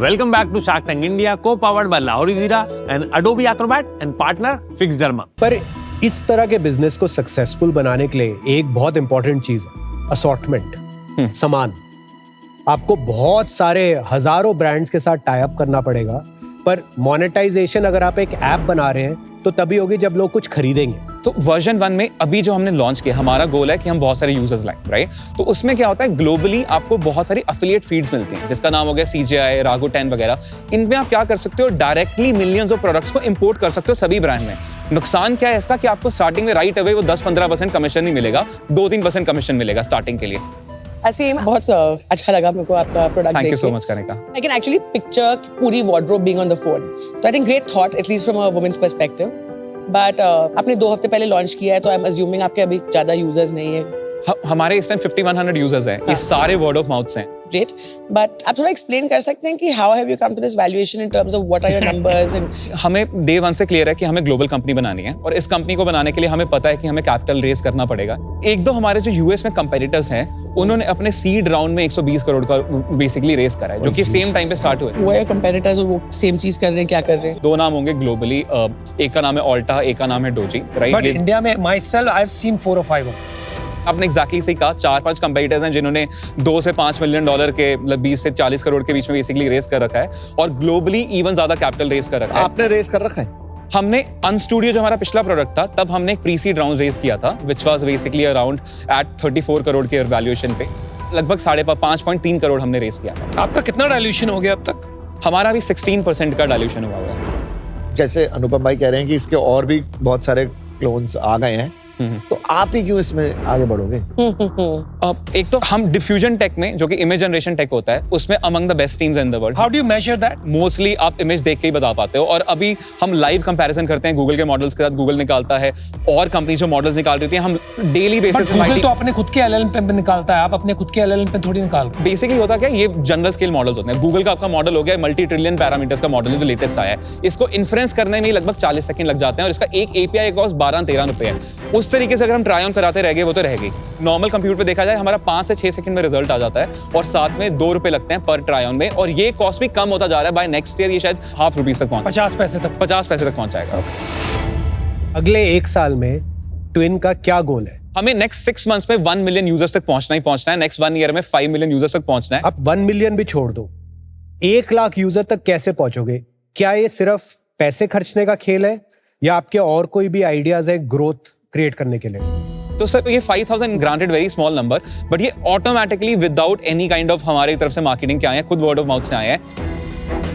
Welcome back to Shark Tank India, co-powered by Lahori Zira and Adobe Acrobat and partner Fixderma. पर इस तरह के बिजनेस को सक्सेसफुल बनाने के लिए एक बहुत इंपॉर्टेंट चीज है असॉर्टमेंट, सामान। आपको बहुत सारे हजारों ब्रांड्स के साथ टाई अप करना पड़ेगा, पर मोनेटाइजेशन अगर आप एक ऐप बना रहे हैं तो तभी होगी जब लोग कुछ खरीदेंगे। तो वर्जन 1 में अभी जो हमने लॉन्च किया, हमारा गोल है कि हम बहुत सारे यूजर्स लाएं, राइट? तो उसमें क्या होता है, ग्लोबली आपको बहुत सारी अफिलिएट फीड्स मिलती हैं, जिसका नाम हो गया CJI, रागो 10 वगैरह। इनमें आप क्या कर सकते हो, डायरेक्टली मिलियंस ऑफ प्रोडक्ट्स को इंपोर्ट कर सकते हो सभी ब्रांड में। नुकसान क्या है इसका कि आपको स्टार्टिंग में राइट अवे वो 10-15% कमीशन नहीं मिलेगा, 2-3% कमीशन मिलेगा स्टार्टिंग के लिए। असीम, बहुत अच्छा लगा मेरे को आपका product thank you so much करने का। I can actually picture पूरी wardrobe being on the phone. So I think great thought, at least from a woman's perspective. But आपने 2 हफ्ते पहले लॉन्च किया है, तो I'm assuming आपके अभी ज्यादा यूजर्स नहीं है। हमारे इस टाइम 5100 यूजर्स हैं, ये सारे वर्ड ऑफ माउथ हैं। Great. But आप थोड़ा एक्सप्लेन कर सकते हैं कि how have you come to this valuation in terms of what are your numbers and हमें डे 1 से क्लियर है कि हमें ग्लोबल कंपनी बनानी है, और इस कंपनी को बनाने के लिए हमें पता है कि हमें कैपिटल रेज करना पड़ेगा। 1-2 हमारे जो यूएस में कंपेटिटर्स हैं, उन्होंने अपने सीड राउंड में 120 करोड़ का बेसिकली रेस करा है, जो कि सेम टाइम पे स्टार्ट हुए। वो कंपेटिटर्स वो सेम चीज कर रहे हैं, क्या कर रहे हैं? 2 नाम होंगे ग्लोबली, एक का नाम है ऑल्टा, एक का नाम है डोजी, राइट? बट इंडिया में my self I have seen 4 or 5 आपने एग्जैक्टली सही कहा, 4-5 कंपेटिटर्स हैं जिन्होंने $2 से $5 मिलियन के, मतलब 20 से 40 करोड़ के बीच में बेसिकली रेस कर रखा है, और ग्लोबली इवन ज्यादा कैपिटल रेस कर रखा है। आपने रेस कर रखा है? हमने अनस्टूडियो, जो हमारा पिछला प्रोडक्ट था, तब हमने एक प्री सीड राउंड रेस किया था, which was basically around at 34 crore के वैल्यूएशन पे, लगभग 5.3 करोड़ हमने रेस किया था। आपका कितना डायल्यूशन हो गया अब तक? हमारा अभी 16% का डायल्यूशन हुआ है। जैसे अनुपम भाई कह रहे हैं कि इसके और भी बहुत सारे क्लोन्स आ गए हैं, तो आप ही क्यों इसमें आगे बढ़ोगे? एक तो हम डिफ्यूजन टेक में, जो कि इमेज जनरेशन टेक होता है, उसमें among the best teams in the world. How do you measure that? Mostly आप इमेज देख के ही बता पाते हो, और अभी हम लाइव कंपैरिजन करते हैं गूगल के मॉडल्स के साथ। गूगल निकालता है और कंपनी जो मॉडल्स निकाल रही है, हम डेली बेसिस पे गूगल तो अपने खुद के LLM पे निकालता है, आप अपने खुद के LLM पे थोड़ी निकाल रहे हो। बेसिकली होता क्या है, ये जनरल स्केल मॉडल्स होते हैं। गूगल का आपका मॉडल हो गया मल्टी ट्रिलियन पैरामीटर्स का मॉडल है, जो लेटेस्ट आया है। इसको इन्फ्रेंस करने में लगभग 40 सेकंड लग जाते हैं, और इसका एक API कॉस्ट 12-13 रुपए है। उस तरीके से अगर हम ट्राई ऑन कराते रह गए, वो तो रह गई। नॉर्मल कंप्यूटर पे देखा जाए हमारा 5 से 6 सेकंड में रिजल्ट आ जाता है, और साथ में 2 रुपए लगते हैं पर ट्राई ऑन में, और ये कॉस्ट भी कम होता जा रहा है। बाय नेक्स्ट ईयर ये शायद ₹0.5 तक पहुंच 50 पैसे तक 50 पैसे तक पहुंच जाएगा। अगले 1 साल में ट्विन का क्या गोल है? हमें नेक्स्ट 6 मंथ्स में 1 मिलियन यूजर्स तक पहुंचना ही पहुंचना है। नेक्स्ट 1 ईयर में 5 मिलियन यूजर्स तक पहुंचना है। आप 1 मिलियन भी छोड़ दो, 1 लाख यूजर तक कैसे पहुंचोगे? क्या ये सिर्फ पैसे खर्चने का खेल है, या आपके और कोई भी आइडियाज है ग्रोथ क्रिएट करने के लिए? तो सर ये 5,000 granted very small number, but ये automatically without any kind of हमारी तरफ से मार्केटिंग के आए हैं, खुद वर्ड ऑफ माउथ से आए हैं।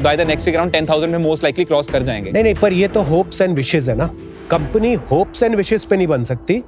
By the next week around 10,000 में मोस्ट लाइकली क्रॉस कर जाएंगे। नहीं, पर ये तो होप्स एंड विशेस है ना, कंपनी होप्स एंड विशेस पे नहीं बन सकती।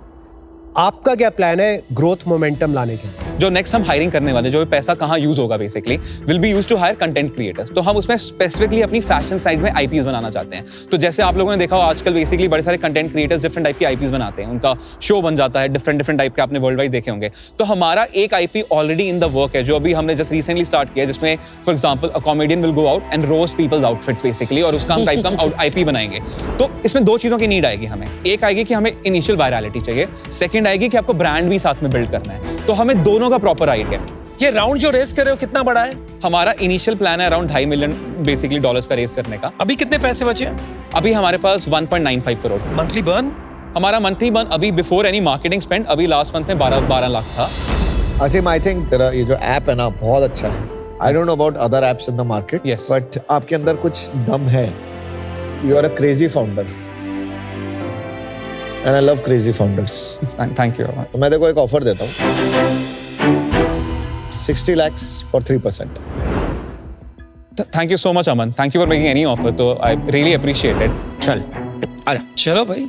आपका क्या प्लान है ग्रोथ मोमेंटम लाने के लिए? जो नेक्स्ट हम हायरिंग करने वाले, जो पैसा कहाँ यूज होगा basically will be use to hire content creators. तो हम उसमें स्पेसिफिकली अपनी फैशन साइड में आईपीज बनाना चाहते हैं। तो जैसे आप लोगों ने देखा हो आजकल बेसिकली बड़े सारे कंटेंट क्रिएटर्स डिफरेंट टाइप की आईपीज बनाते हैं, उनका शो बन जाता है डिफरेंट टाइप के, आपने वर्ल्ड वाइड देखे होंगे। तो हमारा एक IP already in the work है जो अभी हमने जस्ट रिसेंटली स्टार्ट किया है, जिसमें for example a comedian will go out and roast peoples outfits basically, और उसका हम टाइप का हम आईपी बनाएंगे। तो इसमें दो चीजों की नीड आएगी हमें। एक आएगी कि हमें इनिशियल वायरलिटी चाहिए, सेकंड आएगी कि आपको ब्रांड भी साथ में बिल्ड करना है। तो हमें दोनों का प्रॉपर आइडिया। ये राउंड जो रेस कर रहे हो कितना बड़ा है? हमारा इनिशियल प्लान है अराउंड $2.5 मिलियन बेसिकली डॉलर्स का रेस करने का। अभी कितने पैसे बचे हैं? अभी हमारे पास 1.95 करोड़। Monthly burn? हमारा मंथली बर्न अभी बिफोर एनी मार्केटिंग स्पेंड अभी लास्ट मंथ में 12 लाख था। असीम, आई थिंक तेरा ये जो ऐप है ना बहुत अच्छा है। I don't know about other apps in the market, Yes. But आपके अंदर कुछ दम है। You are a crazy founder and I love crazy founders. Thank you. तो मैं देखो एक ऑफर देता हूँ, 60 lakhs for 3%. Thank you so much Aman, thank you for making any offer, तो आई रियली अप्रिशिएट इट। चल आजा, चलो भाई।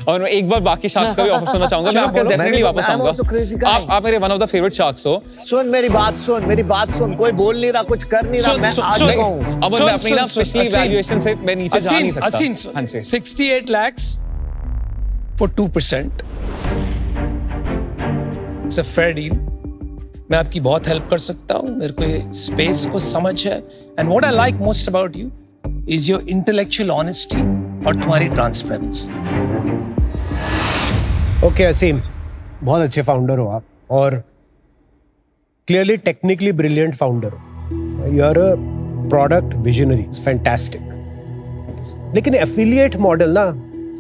और मैं एक बार बाकी शार्क्स का भी ऑफर सुनना चाहूंगा। मैं आपके डेफिनेटली वापस आऊंगा। आप मेरे one of the favourite sharks हो। सुन मेरी बात सुन, कोई बोल नहीं रहा, कुछ कर नहीं रहा, मैं आज कहूँ। अब मैं अपनी ना पिछली वैल्यूएशन से मैं नीचे जा नहीं सकता। हाँ जी, 68 lakhs for 2%. It's a fair deal. मैं आपकी बहुत हेल्प कर सकता हूँ, मेरे को ये स्पेस को समझ है। And what I like most about you is your intellectual honesty और तुम्हारी ट्रांसपेरेंसी। ओके असीम, बहुत अच्छे फाउंडर हो आप और क्लियरली टेक्निकली ब्रिलियंट फाउंडर हो। You are a product visionary, fantastic. लेकिन एफिलिएट मॉडल ना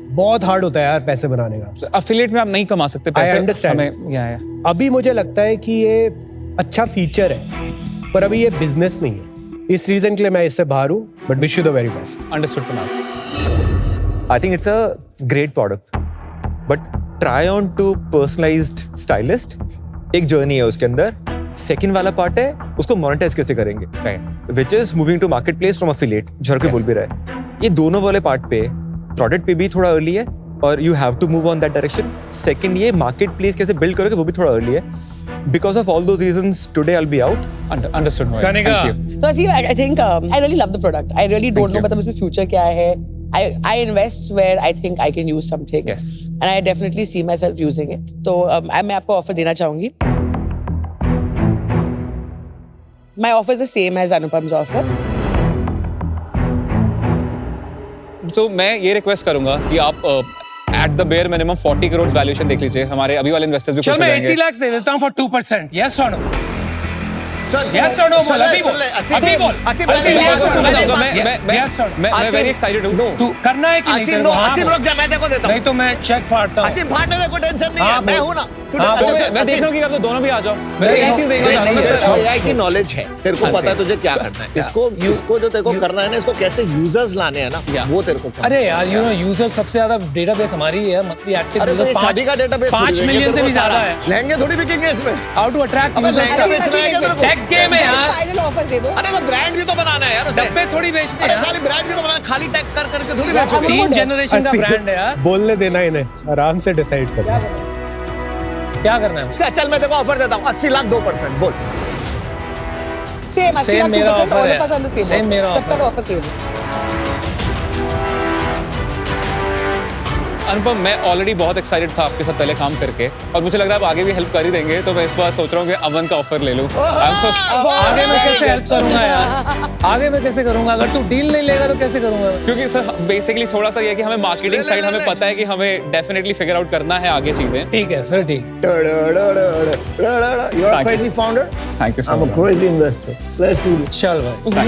बहुत हार्ड होता है यार पैसे बनाने का। अफिलिएट में आप नहीं कमा सकते पैसे। I understand. अभी मुझे लगता है कि ये अच्छा फीचर है, पर अभी ये बिजनेस नहीं है। इस रीजन के लिए मैं इससे बाहर हूँ, but wish you the very best. Understood Kumar. I think it's a great product, but try on to personalized stylist. एक जर्नी है उसके अंदर। सेकंड वाला पार्ट है उसको मोनेटाइज कैसे करेंगे, which is moving to marketplace from affiliate, जो कोई बोल भी रहा है। ये दोनों वाले पार्ट पे प्रोडक्ट पे भी थोड़ा अर्ली है और you have to move on that direction. Second ये मार्केट प्लेस कैसे बिल्ड करोगे वो भी थोड़ा अर्ली है। Because of all those reasons today I will be out. Understood. Kanika, तो I think I really love the product. I really don't know मतलब इसमें future क्या है। I invest where I think I can use something. Yes. And I definitely see myself using it. तो मैं आपको offer देना चाहूंगी। My offer is the same as Anupam's offer. तो मैं ये रिक्वेस्ट करूंगा कि आप at the bare minimum 40 crore valuation देख लीजिए। हमारे अभी वाले इन्वेस्टर्स भी खुश चल हो मैं जाएंगे। 80 lakhs दे देता हूँ for 2%. Yes or no? Yes or no? बोल, अभी बोल। अभी बोल। असीम, Yes or no? मैं वेरी एक्साइटेड हूँ। तू करना है कि नहीं असीम, करना? हाँ, असीम बोल। रुक जा, मैं देखो देता हूँ। नहीं तो मैं चेक फाड़ता हूँ। असीम फाड़ने में कोई टेंशन नहीं है, हाँ, मैं बोल। हूँ ना। हाँ, अच्छा, बोल। मैं देख रहा हूँ कि आप तो दोनों भी आ जाओ। मैं तो यही चीज देखना चाह रहा हूँ ना सर। एआई की नॉलेज है, तेरे को पता है तुझे क्या करना है। इसको जो तेरे को करना है ना, इसको कैसे यूजर्स लाने हैं ना, वो तेरे को करना है। अरे यार, यूजर सबसे ज्यादा डेटाबेस हमारी है, मंथली एक्टिव अरे तो ये शादी का डेटाबेस 5 मिलियन से भी ज्यादा है। लहंगे थोड़ी बिकेंगे इसमें। हाउ टू अट्रैक्ट अबे यूजर्स लहंगा बेचना है क्या तेरे को? टेक गेम है यार। फाइनल ऑफर्स दे दो। अरे तो ब्रांड भी तो बनाना है यार उसे। डब्बे थोड़ी बेचने अरे हैं। खाली ब्रांड भी तो बनाना, खाली टैग कर करके थोड़ी बेचोगे। 3 जनरेशन का ब्रांड है यार। बोलने देना इन्हें, आराम से डिसाइड करना। क्या करना है? चल मैं तेरे को ऑफर देता हूँ 80 लाख 2%। बोल। Same, Same मेरा all offer है। of us on the same Same offer. मेरा सबका offer ऑफर सेम है। अनुपम, मैं ऑलरेडी बहुत एक्साइटेड था आपके साथ पहले काम करके, और मुझे लग रहा है आप आगे भी हेल्प कर ही देंगे। तो मैं इस बार सोच रहा हूँ कि अमन का ऑफर ले लूँ। आगे मैं कैसे हेल्प करूंगा यार? आगे मैं कैसे करूंगा? अगर तू डील नहीं लेगा तो कैसे करूंगा? क्योंकि सर बेसिकली थोड़ा सा ये है कि हमें मार्केटिंग साइड हमें पता है कि हमें डेफिनेटली फिगर आउट करना है आगे चीजें। ठीक है, फिर ठीक। You are a crazy founder. Thank you so I'm a much. crazy investor. Let's do this. चल भाई।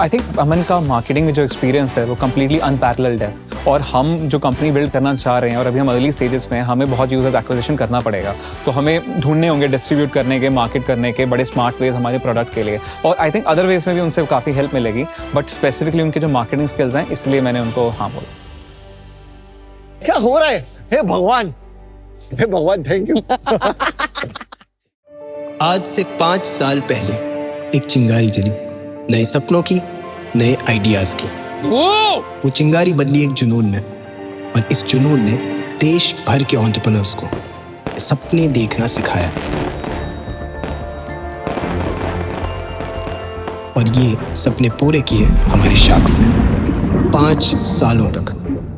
आई थिंक अमन का मार्केटिंग में जो एक्सपीरियंस है वो कम्प्लीटली अनपैरेलल्ड है। और हम जो कंपनी बिल्ड करना चाह रहे हैं और अभी हम अर्ली स्टेजेस में हैं, हमें बहुत यूजर्स एक्विजिशन करना पड़ेगा। तो हमें ढूंढने होंगे डिस्ट्रीब्यूट करने के, मार्केट करने के बड़े स्मार्ट वेज हमारे प्रोडक्ट के लिए, और आई थिंक अदर वेज में भी उनसे काफ़ी हेल्प मिलेगी, बट स्पेसिफिकली उनके जो मार्केटिंग स्किल्स हैं इसलिए मैंने उनको हाँ बोला। क्या हो रहा है? हे भगवान, थैंक यू। आज से 5 साल पहले एक चिंगारी जली, नए सपनों की, नए आइडियाज की। वो चिंगारी बदली एक जुनून में, और इस जुनून ने देश भर के एंटरप्रेन्योर्स को सपने देखना सिखाया। और ये सपने पूरे किए हमारे शार्क्स ने। 5 सालों तक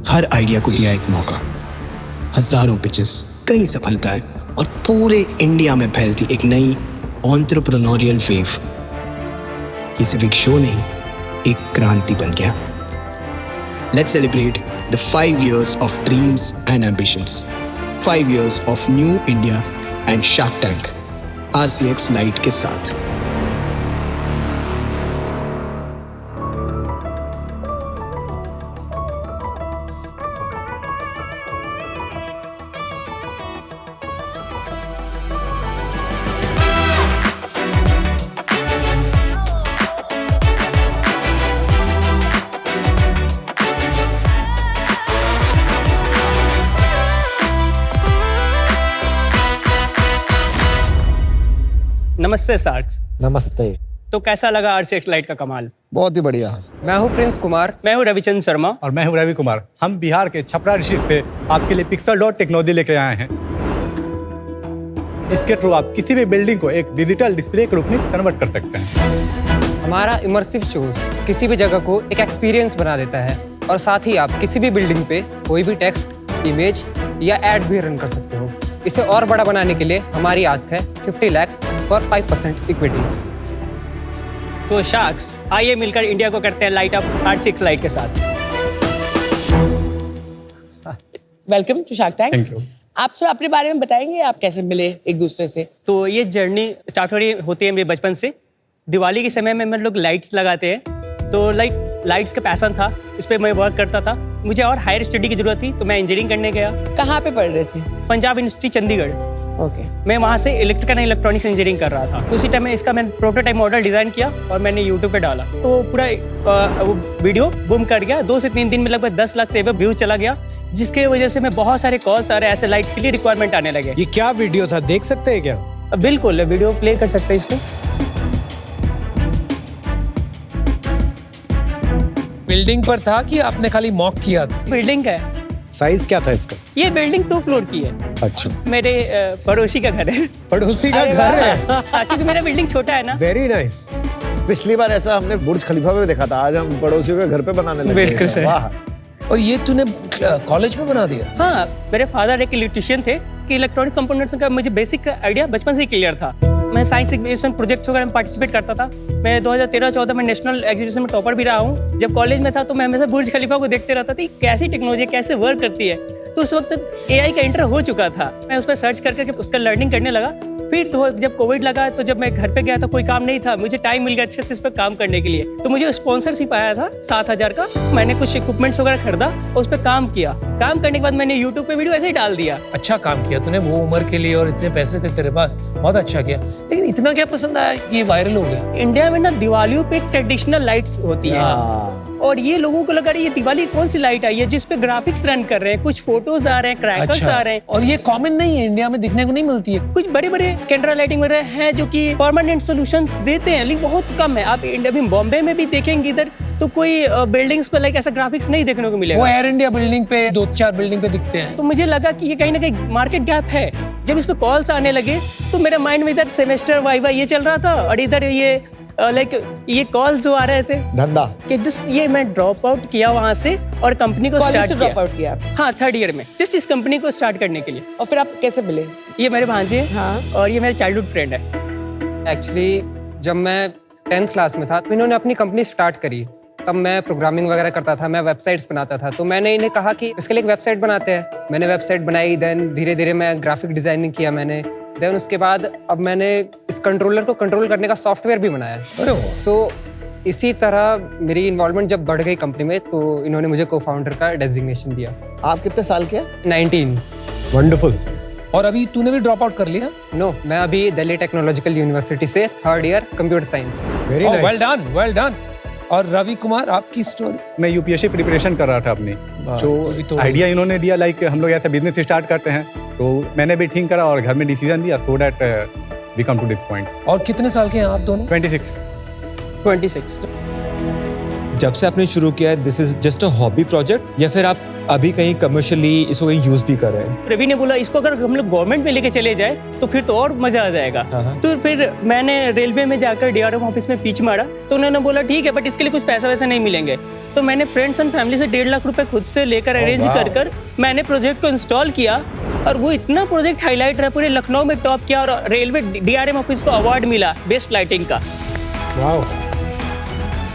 हर आइडिया को दिया एक मौका, हजारों पिचेस, कई सफलताएं, और पूरे इंडिया में फैलती एक नई एंटरप्रेन्योरियल वेव। ये सिर्फ एक शो नहीं, एक क्रांति बन गया। Let's celebrate the 5 years of dreams and ambitions. 5 years of New India and Shark Tank, RCX Lite के साथ। नमस्ते सार्क्स। नमस्ते। तो कैसा लगा RCX लाइट का कमाल? बहुत ही बढ़िया। मैं हूँ प्रिंस कुमार। मैं हूँ रविचंद्र शर्मा। और मैं हूँ रवि कुमार। हम बिहार के छपरा डिस्ट्रिक्ट से आपके लिए पिक्सल डॉट टेक्नोलॉजी लेके आए हैं। इसके थ्रू आप किसी भी बिल्डिंग को एक डिजिटल डिस्प्ले के रूप में कन्वर्ट कर सकते हैं। हमारा इमर्सिव शोज किसी भी जगह को एक एक्सपीरियंस बना देता है, और साथ ही आप किसी भी बिल्डिंग पे कोई भी टेक्स्ट, इमेज या एड भी रन कर सकते हो। इसे और बड़ा बनाने के लिए हमारी आस्क है 50 लाख फॉर 5% इक्विटी। तो शार्क्स, आइए मिलकर इंडिया को करते हैं लाइट अप RCX लाइट के साथ। Welcome to shark tank. Thank you. आप थोड़ा अपने बारे में बताएंगे, आप कैसे मिले एक दूसरे से? तो ये जर्नी स्टार्ट हो रही होती है मेरे बचपन से। दिवाली के समय में हम लोग लाइट्स लगाते हैं, तो लाइट्स का पैशन था, इस पर मैं वर्क करता था। मुझे और हायर स्टडी की जरूरत थी, तो मैं इंजीनियरिंग करने गया। कहाँ पे पढ़ रहे थे? पंजाब यूनिवर्सिटी चंडीगढ़। ओके। मैं वहाँ से इलेक्ट्रिकल एंड इलेक्ट्रॉनिक्स इंजीनियरिंग कर रहा था। उसी टाइम में इसका मैंने प्रोटोटाइप मॉडल डिजाइन किया और मैंने यूट्यूब पे डाला, तो पूरा वीडियो बूम कर गया। 2 से 3 दिन में लगभग 10 लाख से व्यूज चला गया, जिसके वजह से मैं बहुत सारे कॉल्स आ रहे, ऐसे लाइट्स के लिए रिक्वायरमेंट आने लगे। ये क्या वीडियो था, देख सकते हैं क्या? बिल्कुल, वीडियो प्ले कर सकते हैं इसको। बिल्डिंग पर था कि आपने खाली मॉक किया था? बिल्डिंग है। साइज क्या था इसका? ये बिल्डिंग 2 फ्लोर की है। अच्छा। मेरे पड़ोसी का घर है। पड़ोसी का घर है? क्योंकि मेरा बिल्डिंग छोटा है ना। Very nice. पिछली बार ऐसा हमने बुर्ज खलीफा में देखा था, आज हम पड़ोसियों के घर पे बनाने लगे। बिल्कुल सर। वाह। और ये तूने कॉलेज में बना दिया? हाँ, मेरे फादर एक इलेक्ट्रिशियन थे कि इलेक्ट्रॉनिक कंपोनेंट्स का मुझे बेसिक आइडिया बचपन से ही क्लियर था। मैं साइंस एग्जीबिशन प्रोजेक्ट्स वगैरह में पार्टिसिपेट करता था। मैं 2013-14 में नेशनल एग्जीबिशन में टॉपर भी रहा हूँ। जब कॉलेज में था तो मैं हमेशा बुर्ज खलीफा को देखते रहता था, कैसी टेक्नोलॉजी कैसे वर्क करती है। तो उस वक्त AI का इंटर हो चुका था। मैं उस पर सर्च करके उसका लर्निंग करने लगा। फिर तो जब कोविड लगा, तो जब मैं घर पे गया तो कोई काम नहीं था, मुझे टाइम मिल गया अच्छे से इस पर काम करने के लिए। तो मुझे स्पॉन्सरशिप आया था 7,000 का। मैंने कुछ इक्विपमेंट्स वगैरह खरीदा और उस पर काम किया। काम करने के बाद मैंने यूट्यूब पे वीडियो ऐसे ही डाल दिया। अच्छा काम किया तूने, वो उम्र के लिए, और इतने पैसे थे तेरे पास, बहुत अच्छा किया। लेकिन इतना क्या पसंद आया कि ये वायरल हो गया? इंडिया में ना दिवालियों पे ट्रेडिशनल लाइट्स होती है, और ये लोगों को लगा ये दिवाली कौन सी लाइट आई है जिसपे ग्राफिक्स रन कर रहे हैं, कुछ फोटोज आ रहे हैं, क्रैकर्स आ रहे हैं। और ये कॉमन नहीं है, इंडिया में दिखने को नहीं मिलती है। कुछ बड़े बड़े कैंडल लाइटिंग वगैरह हैं जो कि परमानेंट सोल्यूशन देते हैं, लेकिन बहुत कम है। आप इंडिया में बॉम्बे में भी देखेंगे इधर तो कोई बिल्डिंग्स पे लाइक ऐसा ग्राफिक्स नहीं देखने को मिलेगा। वो एयर इंडिया बिल्डिंग पे 2-4 बिल्डिंग पे दिखते हैं। तो मुझे लगा कि ये कहीं ना कहीं मार्केट गैप है। जब इस पे कॉल्स आने लगे तो मेरे माइंड में इधर सेमेस्टर वाइवा ये चल रहा था, और इधर ये लाइक ये कॉल जो आ रहे थे धंधा कि जस्ट ये मैं ड्रॉप आउट किया वहाँ से और कंपनी को स्टार्ट किया। ड्रॉप आउट किया? हाँ, 3rd ईयर में, जस्ट इस कंपनी को स्टार्ट करने के लिए। और फिर आप कैसे मिले? ये मेरे भांजे हैं। हाँ। और ये मेरे चाइल्डहुड फ्रेंड है। एक्चुअली जब मैं 10th क्लास में था तो इन्होंने अपनी कंपनी स्टार्ट करी। तब मैं प्रोग्रामिंग वगैरह करता था, मैं वेबसाइट्स बनाता था। तो मैंने इन्हें कहा कि इसके लिए एक वेबसाइट बनाते हैं। मैंने वेबसाइट बनाई, देन धीरे धीरे मैं ग्राफिक डिजाइनिंग किया मैंने। देन उसके बाद अब मैंने इस कंट्रोलर को कंट्रोल करने का सॉफ्टवेयर भी बनाया। सो इसी तरह मेरी इन्वॉल्वमेंट जब बढ़ गई कंपनी में तो इन्होंने मुझे को फाउंडर का डेजिग्नेशन दिया। आप कितने साल के हैं? 19। वंडरफुल। और अभी तूने भी ड्रॉप आउट कर लिया? नो, मैं अभी दिल्ली टेक्नोलॉजिकल यूनिवर्सिटी से 3rd year computer science. Very nice. Well done, well done. और रवि कुमार, आपकी स्टोरी? मैं यूपीएससी प्रिपरेशन कर रहा था अपनी, जो आइडिया इन्होंने दिया, लाइक हम लोग ऐसा बिजनेस स्टार्ट करते हैं, तो मैंने भी थिंक करा और घर में डिसीजन दिया, so that we come to this point. और कितने साल के हैं आप दोनों? 26। जब से आपने शुरू किया है, this is just a hobby project या फिर आप अभी कहीं कमर्शियली इसको कहीं यूज भी कर रहे हैं? रवि ने बोला इसको अगर हम लोग गवर्नमेंट में लेके चले जाए तो फिर तो और मजा आ जाएगा। तो फिर मैंने रेलवे में जाकर डीआरएम ऑफिस में पिच मारा, तो उन्होंने बोला ठीक है बट इसके लिए कुछ पैसा वैसा नहीं मिलेंगे। तो मैंने फ्रेंड्स एंड फैमिली से 1.5 लाख रुपए खुद से लेकर अरेंज कर मैंने प्रोजेक्ट को इंस्टॉल किया, और वो इतना प्रोजेक्ट हाईलाइट रहा, पूरे लखनऊ में टॉप किया और रेलवे डीआरएम ऑफिस को अवार्ड मिला बेस्ट लाइटिंग का।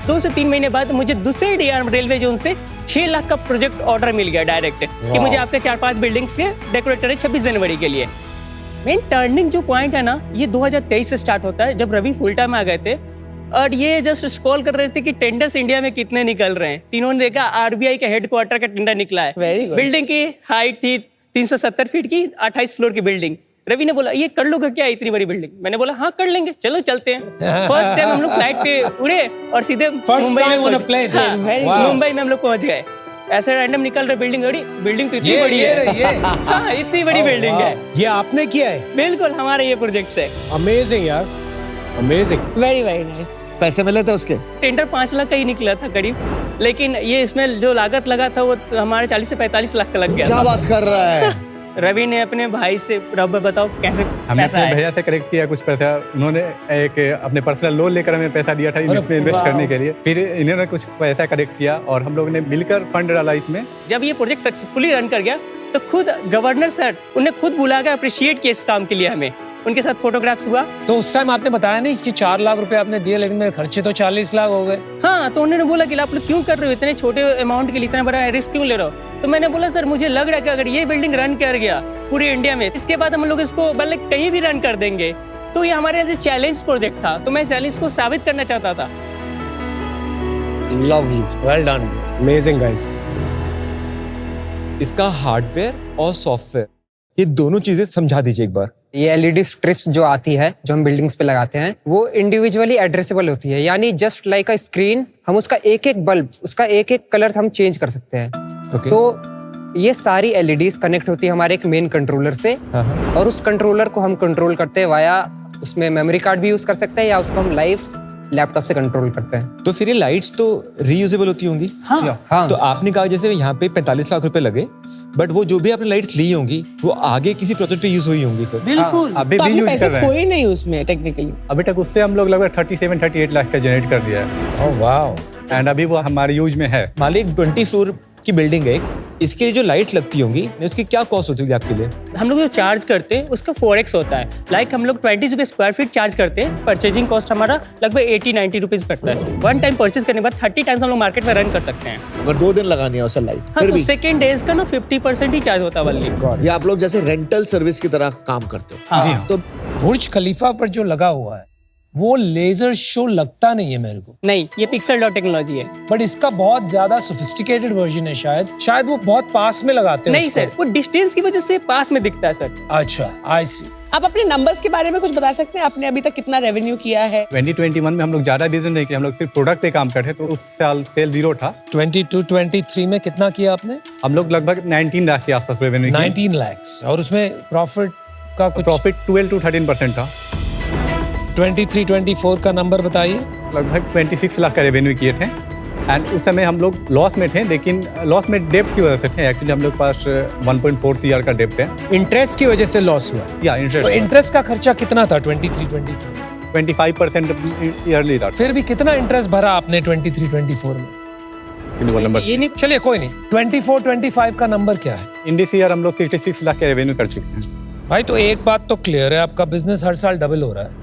2 से 3 महीने बाद मुझे दूसरे डीआरएम रेलवे जोन से 6 लाख का प्रोजेक्ट ऑर्डर मिल गया डायरेक्ट, कि मुझे आपके 4-5 बिल्डिंग्स के डेकोरेट करें 26 जनवरी के लिए। मेन टर्निंग जो पॉइंट है ना, ये 2023 से स्टार्ट होता है, जब रवि फुल टाइम आ गए थे और ये जस्ट स्क्रॉल कर रहे थे कि टेंडर्स इंडिया में कितने निकल रहे हैं। तीनों ने देखा आरबीआई के हेडक्वार्टर का टेंडर निकला है। बिल्डिंग की हाइट थी 370 फीट की, 28 फ्लोर की बिल्डिंग। रवि ने बोला ये कर लोगे क्या इतनी बड़ी बिल्डिंग? मैंने बोला हाँ कर लेंगे, चलो चलते हैं। फर्स्ट टाइम हम लोग फ्लाइट पे उड़े और सीधे मुंबई में हम लोग पहुंच गए। ऐसे रैंडम निकल रहे, बिल्डिंग तो इतनी बड़ी है। हाँ, इतनी बड़ी बिल्डिंग है। ये आपने किया है? बिल्कुल, हमारे ये प्रोजेक्ट है। अमेजिंग यार, अमेजिंग। Very very nice. पैसे मिले थे उसके? टेंडर 5 लाख का ही निकला था करीब, लेकिन ये इसमें जो लागत लगा था वो हमारे 40 से 45 लाख का लग गया। क्या बात कर रहा है? रवि ने अपने भाई से, रब बताओ कैसे हमने पैसा अपने आया? भैया से कलेक्ट किया कुछ पैसा, उन्होंने एक अपने पर्सनल लोन लेकर हमें पैसा दिया था इसमें इन्वेस्ट करने के लिए, फिर इन्होंने कुछ पैसा कलेक्ट किया और हम लोग ने मिलकर फंड डाला इसमें। जब ये प्रोजेक्ट सक्सेसफुली रन कर गया तो खुद गवर्नर सर उन्हें खुद बुला कर अप्रिशिएट किया इस काम के लिए हमें, उनके साथ फोटोग्राफ्स हुआ। तो उस टाइम आपने बताया नहीं कि 4 लाख रुपए आपने दिए, लेकिन मेरे खर्चे तो 40 लाख हो गए। हाँ, तो उन्होंने बोला कि आप लोग क्यों कर रहे हो इतने छोटे अमाउंट के लिए, इतना बड़ा रिस्क क्यों ले रहे हो? तो मैंने बोला सर मुझे लग रहा है कि अगर ये बिल्डिंग रन कर गया पूरे इंडिया में, इसके बाद हम लोग इसको मतलब कहीं भी रन कर देंगे। तो ये हमारे यहाँ चैलेंज प्रोजेक्ट था, तो मैं चैलेंज को साबित करना चाहता था। Lovely, well done, amazing guys. इसका हार्डवेयर और सॉफ्टवेयर, ये दोनों चीजें समझा दीजिए एक बार। ये एलईडी स्ट्रिप्स जो आती है, जो हम बिल्डिंग्स पे लगाते हैं, वो इंडिविजुअली एड्रेसेबल होती है, यानी जस्ट लाइक अ स्क्रीन, हम उसका एक एक बल्ब, उसका एक एक कलर हम चेंज कर सकते हैं। तो ये सारी एलईडीज कनेक्ट होती है हमारे एक मेन कंट्रोलर से, और उस कंट्रोलर को हम कंट्रोल करते हैं वाया, उसमें मेमोरी कार्ड भी यूज कर सकते हैं या उसको हम लाइव लैपटॉप से कंट्रोल करते हैं। तो फिर ये लाइट्स तो रीयूजेबल होती होंगी? हाँ। तो आपने कहा जैसे यहाँ पे 45 लाख रुपए लगे, बट वो जो भी आपने लाइट्स ली होंगी वो आगे किसी प्रोजेक्ट पे यूज हुई होंगी फिर? बिल्कुल, अभी तो भी आपने यूज पैसे कर रहे खोए हैं। नहीं उसमें टेक्निकली? अभी तक उससे हम लोग लगभग 37-38 लाख का जनरेट कर दिया है। Oh wow. एंड अभी वो हमारे यूज में है। मान लीजिए 20 फ्लोर की बिल्डिंग है, इसके लिए जो लाइट लगती होंगी उसकी क्या कॉस्ट होती होगी आपके लिए? हम लोग जो चार्ज करते हैं उसका 4x होता है। लाइक हम लोग 20 रुपये स्क्वायर फीट चार्ज करते हैं, परचेजिंग कॉस्ट हमारा लगभग 80-90 रुपीज पड़ता है। 1 टाइम परचेज करने के बाद 30 टाइम्स हम लोग मार्केट में रन कर सकते हैं। अगर 2 दिन लगानी है उसे लाइट, हाँ, फिर तो भी सेकेंड डेज का ना 50% ही चार्ज होता है वाली। ये आप लोग जैसे रेंटल सर्विस की तरह काम करते हो? हाँ। तो बुर्ज खलीफा पर जो लगा हुआ है वो लेजर शो लगता नहीं है मेरे को। नहीं, ये पिक्सल डॉट टेक्नोलॉजी है। बट इसका बहुत ज्यादा सोफिस्टिकेटेड वर्जन है, शायद वो बहुत पास में लगाते हैं। नहीं सर, वो डिस्टेंस की वजह से पास में दिखता है सर। अच्छा, आई सी। आप अपने नंबर्स के बारे में कुछ बता सकते हैं? आपने अभी तक कितना रेवेन्यू किया है? 2021 में हम लोग ज्यादा बिजनेस नहीं किया, हम लोग सिर्फ प्रोडक्ट पे काम करते हैं, तो उस साल सेल 0 था। 22-23 में कितना किया आपने? हम लोग लगभग 19 लाख के आसपास रेवेन्यू 19 लाख, और उसमें प्रॉफिट का कुछ? प्रॉफिट 12-13% था। 23-24 का नंबर बताइए। लगभग 26 लाख का रेवेन्यू किए थे, एंड उस समय हम लोग लॉस में थे, लेकिन लॉस में डेप्ट की वजह से थे। एक्चुअली हम लोग पास 1.4 CR का डेप्ट है। इंटरेस्ट की वजह से लॉस हुआ? या इंटरेस्ट। तो इंटरेस्ट का खर्चा कितना था 23-24? 25% ईयरली था। फिर भी कितना इंटरेस्ट भरा आपने 23-24 में? ये नहीं, चलिए कोई नहीं। 24-25 का नंबर क्या है? इन दिस ईयर हम लोग 66 लाख के रेवेन्यू कर चुके हैं। भाई तो एक बात तो क्लियर है, आपका बिजनेस हर साल डबल हो रहा है।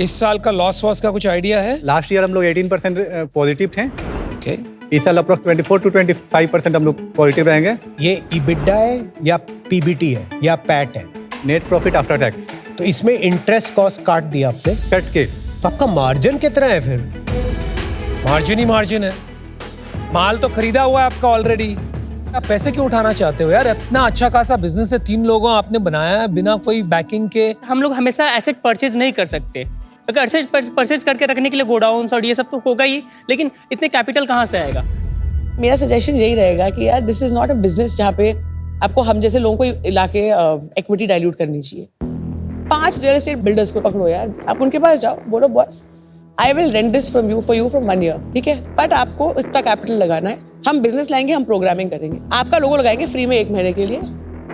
इस साल का लॉस वॉस का कुछ आइडिया है? लास्ट ईयर हम लोग 18% पॉजिटिव थे। ओके। इस साल अप्रोक्स 24-25% हम लोग पॉजिटिव रहेंगे। ये EBITDA है या PBT है या पैट है? Net profit after tax. तो इसमें इंटरेस्ट कॉस्ट काट दिया आपने? कट के। तो आपका मार्जिन कितना है फिर? मार्जिन ही मार्जिन है, माल तो खरीदा हुआ है आपका ऑलरेडी। आप पैसे क्यों उठाना चाहते हो यार? इतना अच्छा खासा बिजनेस है, 3 लोगों आपने बनाया है बिना कोई बैकिंग के। हम लोग हमेशा एसेट परचेज नहीं कर सकते, अगर एसेट परचेज करके रखने के लिए गोडाउन्स और ये सब तो होगा ही, लेकिन इतने कैपिटल कहाँ से आएगा? मेरा सजेशन यही रहेगा कि यार this is not a business जहाँ पे आपको हम जैसे लोगों को लाके इक्विटी डाइल्यूट करनी चाहिए। 5 रियल एस्टेट बिल्डर्स को पकड़ो यार, आप उनके पास जाओ, बोलो boss I will rent this from you from 1 year, ठीक है, बट आपको इतना कैपिटल लगाना है, हम बिजनेस लाएंगे, हम प्रोग्रामिंग करेंगे, आपका लोगो लगाएंगे फ्री में 1 महीने के लिए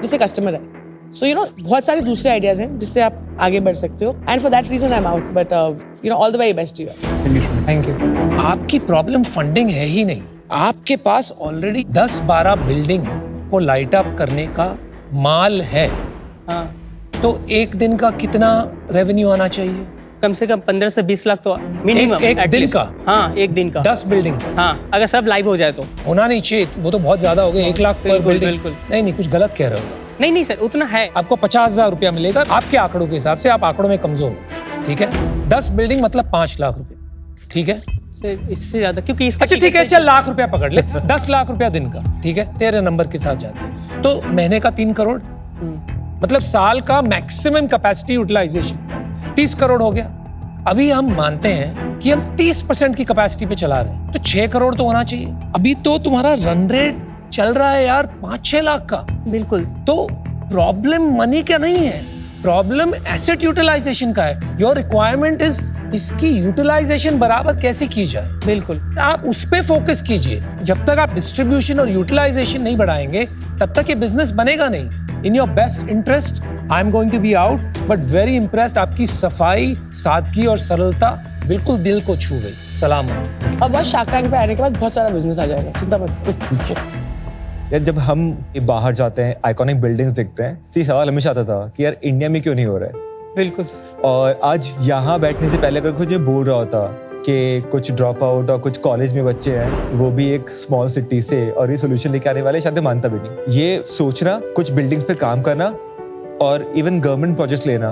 जिससे कस्टमर है। सो यू नो बहुत सारे दूसरे आइडियाज हैं जिससे आप आगे बढ़ सकते हो, and for that reason I am out, but you know all the very best to you. Thank you. आपकी प्रॉब्लम फंडिंग है ही नहीं, आपके पास ऑलरेडी 10-12 बिल्डिंग को लाइट अप करने का माल है। हाँ, तो एक दिन का कितना रेवेन्यू आना चाहिए? कम से कम 15 से 20 लाख तो मिनिमम। एक दिन का? हाँ, एक दिन का 10 बिल्डिंग का? हाँ, अगर सब लाइव हो जाए तो। होना नहीं चाहिए, वो तो बहुत ज्यादा हो गया, 1 लाख पर बिल्डिंग। बिल्कुल। नहीं, कुछ गलत कह रहे हो। नहीं सर, उतना है। आपको 50,000 रुपया मिलेगा आपके आंकड़ों के हिसाब से, आप आंकड़ों में कमजोर हो, ठीक है। 10 बिल्डिंग मतलब 5 लाख रुपए, ठीक है। इससे ज्यादा क्योंकि इसका अच्छा ठीक है, चल लाख रुपया पकड़ ले। 10 लाख रुपया दिन का, ठीक है, तेरे नंबर के साथ जाते हैं तो महीने का 3 करोड़, मतलब साल का मैक्सिमम कैपेसिटी यूटिलाइजेशन 30 करोड़ हो गया। अभी हम मानते हैं कि हम 30% की कैपेसिटी पे चला रहे हैं, तो 6 करोड़ तो होना चाहिए। अभी तो तुम्हारा रन रेट चल रहा है यार 5-6 लाख का। बिल्कुल। तो प्रॉब्लम मनी का नहीं है, प्रॉब्लम एसेट यूटिलाइजेशन का है। योर रिक्वायरमेंट इज इसकी यूटिलाइजेशन बराबर कैसे की जाए। बिल्कुल, आप उस पे फोकस कीजिए। जब तक आप डिस्ट्रीब्यूशन और यूटिलाइजेशन नहीं बढ़ाएंगे तब तक ये बिजनेस बनेगा नहीं। In your best interest I am going to be out, but very impressed. आपकी सफाई, सादगी और सरलता बिल्कुल दिल को छू गई। सलाम। और बस शार्क टैंक पे आने के बाद बहुत सारा बिजनेस आ जाएगा, चिंता मत करो। यार जब हम बाहर जाते हैं, आइकॉनिक बिल्डिंग्स देखते हैं, तो सवाल हमेशा आता था कि यार इंडिया में क्यों नहीं हो रहा है। बिल्कुल। और आज यहाँ बैठने से पहले अगर कुछ ये बोल रहा होता कि कुछ ड्रॉप आउट और कुछ कॉलेज में बच्चे हैं, वो भी एक स्मॉल सिटी से और ये सोल्यूशन लेके आने वाले, शायद मानता भी नहीं। ये सोचना, कुछ बिल्डिंग्स पे काम करना और इवन गवर्नमेंट प्रोजेक्ट्स लेना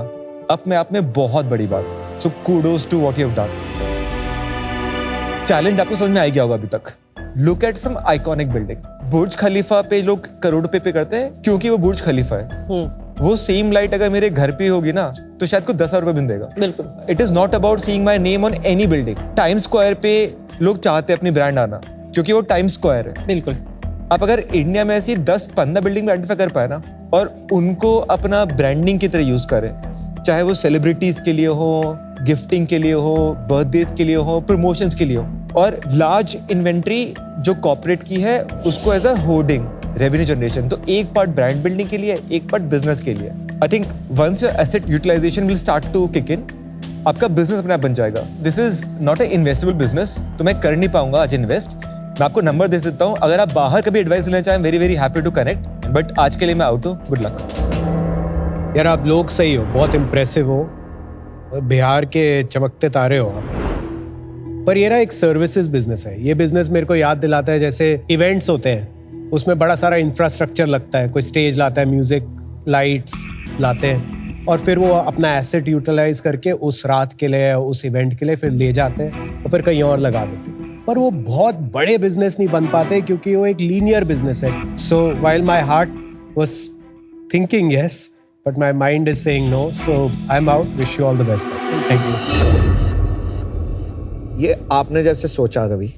अपने आप में बहुत बड़ी बात है। So kudos to what you have done. Challenge आपको समझ में आ गया होगा अभी तक। Look at some iconic building. Burj Khalifa पे लोग करोड़ रुपए पे करते हैं क्योंकि वो बुर्ज खलीफा है। वो सेम लाइट अगर मेरे घर पे होगी ना तो शायद को 10,000 रुपए मिल देगा। बिल्कुल। It is not about seeing my name on any building. Times square पे लोग चाहते हैं अपनी ब्रांड आना क्योंकि वो टाइम्स स्क्वायर है। बिल्कुल। आप अगर इंडिया में ऐसी 10-15 बिल्डिंग में आइडेंटिफाई कर पाए ना और उनको अपना ब्रांडिंग की तरह यूज करें, चाहे वो सेलिब्रिटीज के लिए हो, गिफ्टिंग के लिए हो, बर्थडेज के लिए हो, प्रमोशंस के लिए हो, और लार्ज इन्वेंट्री जो कॉर्पोरेट की है उसको as a hoarding revenue generation, तो एक पार्ट ब्रांड बिल्डिंग के लिए, एक पार्ट बिजनेस के लिए। I think once your asset utilisation will start to kick in, आपका बिजनेस अपने आप बन जाएगा। This is not a investable business, तो मैं कर नहीं पाऊंगा आज इन्वेस्ट। मैं आपको नंबर दे सकता हूँ, अगर आप बाहर कभी एडवाइस लेना चाहें, very very happy to connect, but आज के लिए मैं आउट हूँ। Good luck. यार आप लोग सही हो, बहुत इम्प्रेसिव हो, बिहार के चमकते तारे हो आप। पर ये ना एक सर्विसेज बिजनेस है। ये बिजनेस मेरे को याद दिलाता है जैसे इवेंट्स होते हैं, उसमें बड़ा सारा इंफ्रास्ट्रक्चर लगता है, कोई स्टेज लाता है, म्यूजिक, लाइट्स लाते हैं, और फिर वो अपना एसेट यूटिलाइज करके उस रात के लिए, उस इवेंट के लिए फिर ले जाते हैं और फिर कहीं और लगा देते हैं। पर वो बहुत बड़े बिजनेस नहीं बन पाते क्योंकि वो एक लीनियर बिजनेस है। सो while my heart was thinking yes, but my mind is saying no, so I'm out. Wish you all the best, guys. Thank you. ये आपने जैसे सोचा रवि,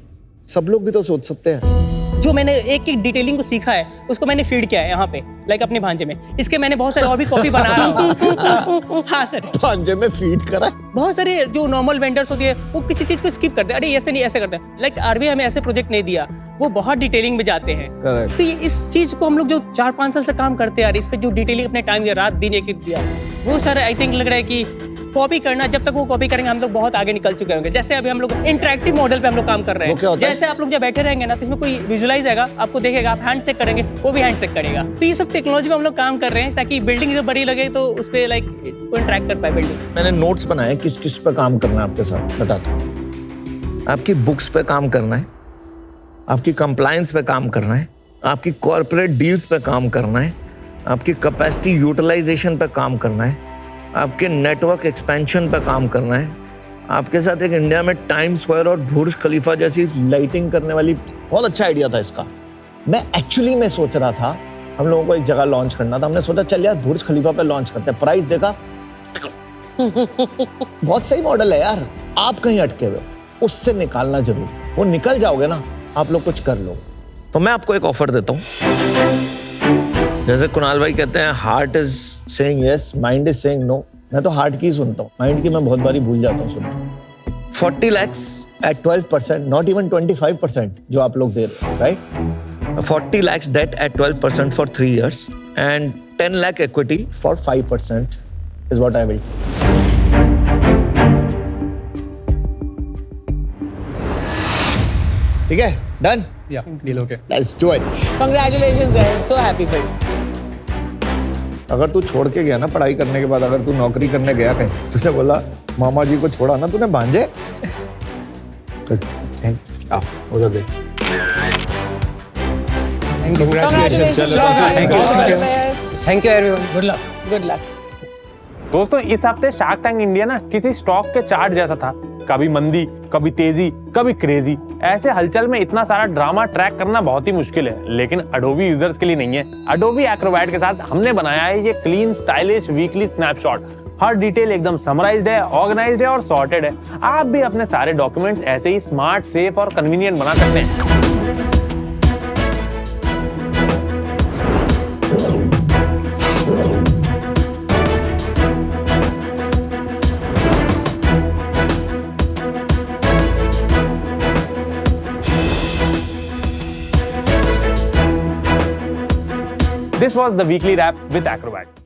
सब लोग भी तो सोच सकते हैं। जो मैंने एक एक डिटेलिंग को सीखा है उसको मैंने फीड किया है यहाँ पे, लाइक अपने भांजे में। इसके मैंने बहुत सारे और भी कॉपी बना रहा हूँ। हाँ सर, भांजे में फीड करा। बहुत सारे जो नॉर्मल वेंडर्स होती है वो किसी चीज को स्किप करते हैं, अरे ऐसे नहीं ऐसे करते हैं। लाइक आरबीआई हमें ऐसे प्रोजेक्ट नहीं दिया, वो बहुत डिटेलिंग में जाते हैं। तो ये इस चीज को हम लोग जो 4-5 साल से काम करते हैं यार, इस पे जो डिटेलिंग अपने टाइम दिया, रात दिन एक दिया, वो सर आई थिंक लग रहा है कि कॉपी करना, जब तक वो कॉपी करेंगे हम लोग बहुत आगे निकल चुके होंगे। जैसे अभी हम लोग इंटरेक्टिव मॉडल पे हम लोग काम कर रहे हैं। जैसे आप लोग जब बैठे रहेंगे ना तो इसमें कोई विजुअलाइज आएगा, आपको देखेगा, आप हैंड चेक करेंगे, वो भी हैंड चेक करेगा। तो ये सब टेक्नोलॉजी में हम लोग काम कर रहे हैं ताकि बिल्डिंग जो बड़ी लगे तो उस पर लाइक वो इंटरेक्ट कर पाए बिल्डिंग। मैंने नोट्स बनाए किस किस पे काम करना है आपके साथ, बताता हूँ। आपकी बुक्स पे काम करना है, आपकी कंप्लायंस पे काम करना है, आपकी कॉर्पोरेट डील्स पे काम करना है, आपकी कैपेसिटी यूटिलाइजेशन पे काम करना है, आपके नेटवर्क एक्सपेंशन पे काम करना है, आपके साथ एक इंडिया में टाइम स्क्वायर और बुर्ज खलीफा जैसी लाइटिंग करने वाली बहुत अच्छा आइडिया था इसका। मैं एक्चुअली में सोच रहा था हम लोगों को एक जगह लॉन्च करना था, हमने सोचा चल यार बुर्ज खलीफा पे लॉन्च करते हैं। प्राइस देखा बहुत सही मॉडल है यार, आप कहीं अटके हुए उससे निकालना जरूर, वो निकल जाओगे ना आप लोग कुछ कर लो। तो मैं आपको एक ऑफर देता हूँ, जैसे कुणाल भाई कहते हैं heart is saying yes, mind is saying no, मैं तो हार्ट की सुनता हूँ, माइंड की मैं बहुत बारी भूल जाता हूँ सुनना। 40 lakhs at 12%, not even 25% जो आप लोग दे रहे हो, right? 40 lakhs debt at 12% for 3 years and 10 lakh equity for 5% is what I will do. ठीक है, done? Yeah, deal okay. Let's do it. Congratulations guys, so happy for you. अगर तू छोड़ के गया ना पढ़ाई करने के बाद, अगर तू नौकरी करने गया कहीं, तुझे बोला मामा जी को छोड़ा ना तूने भांजे, उधर देख। Congratulations. Thank you everyone, good luck. Good luck. दोस्तों इस हफ्ते शार्क टैंक इंडिया ना किसी स्टॉक के चार्ट जैसा था, कभी मंदी, कभी तेजी, कभी क्रेजी। ऐसे हलचल में इतना सारा ड्रामा ट्रैक करना बहुत ही मुश्किल है, लेकिन अडोबी यूजर्स के लिए नहीं है। अडोबी एक्रोबैट के साथ हमने बनाया है ये क्लीन स्टाइलिश वीकली स्नैपशॉट। हर डिटेल एकदम समराइज्ड है, ऑर्गेनाइज्ड है और सॉर्टेड है। आप भी अपने सारे डॉक्यूमेंट्स ऐसे ही स्मार्ट, सेफ और कन्वीनियंट बना सकते हैं। This was the weekly wrap with Acrobat.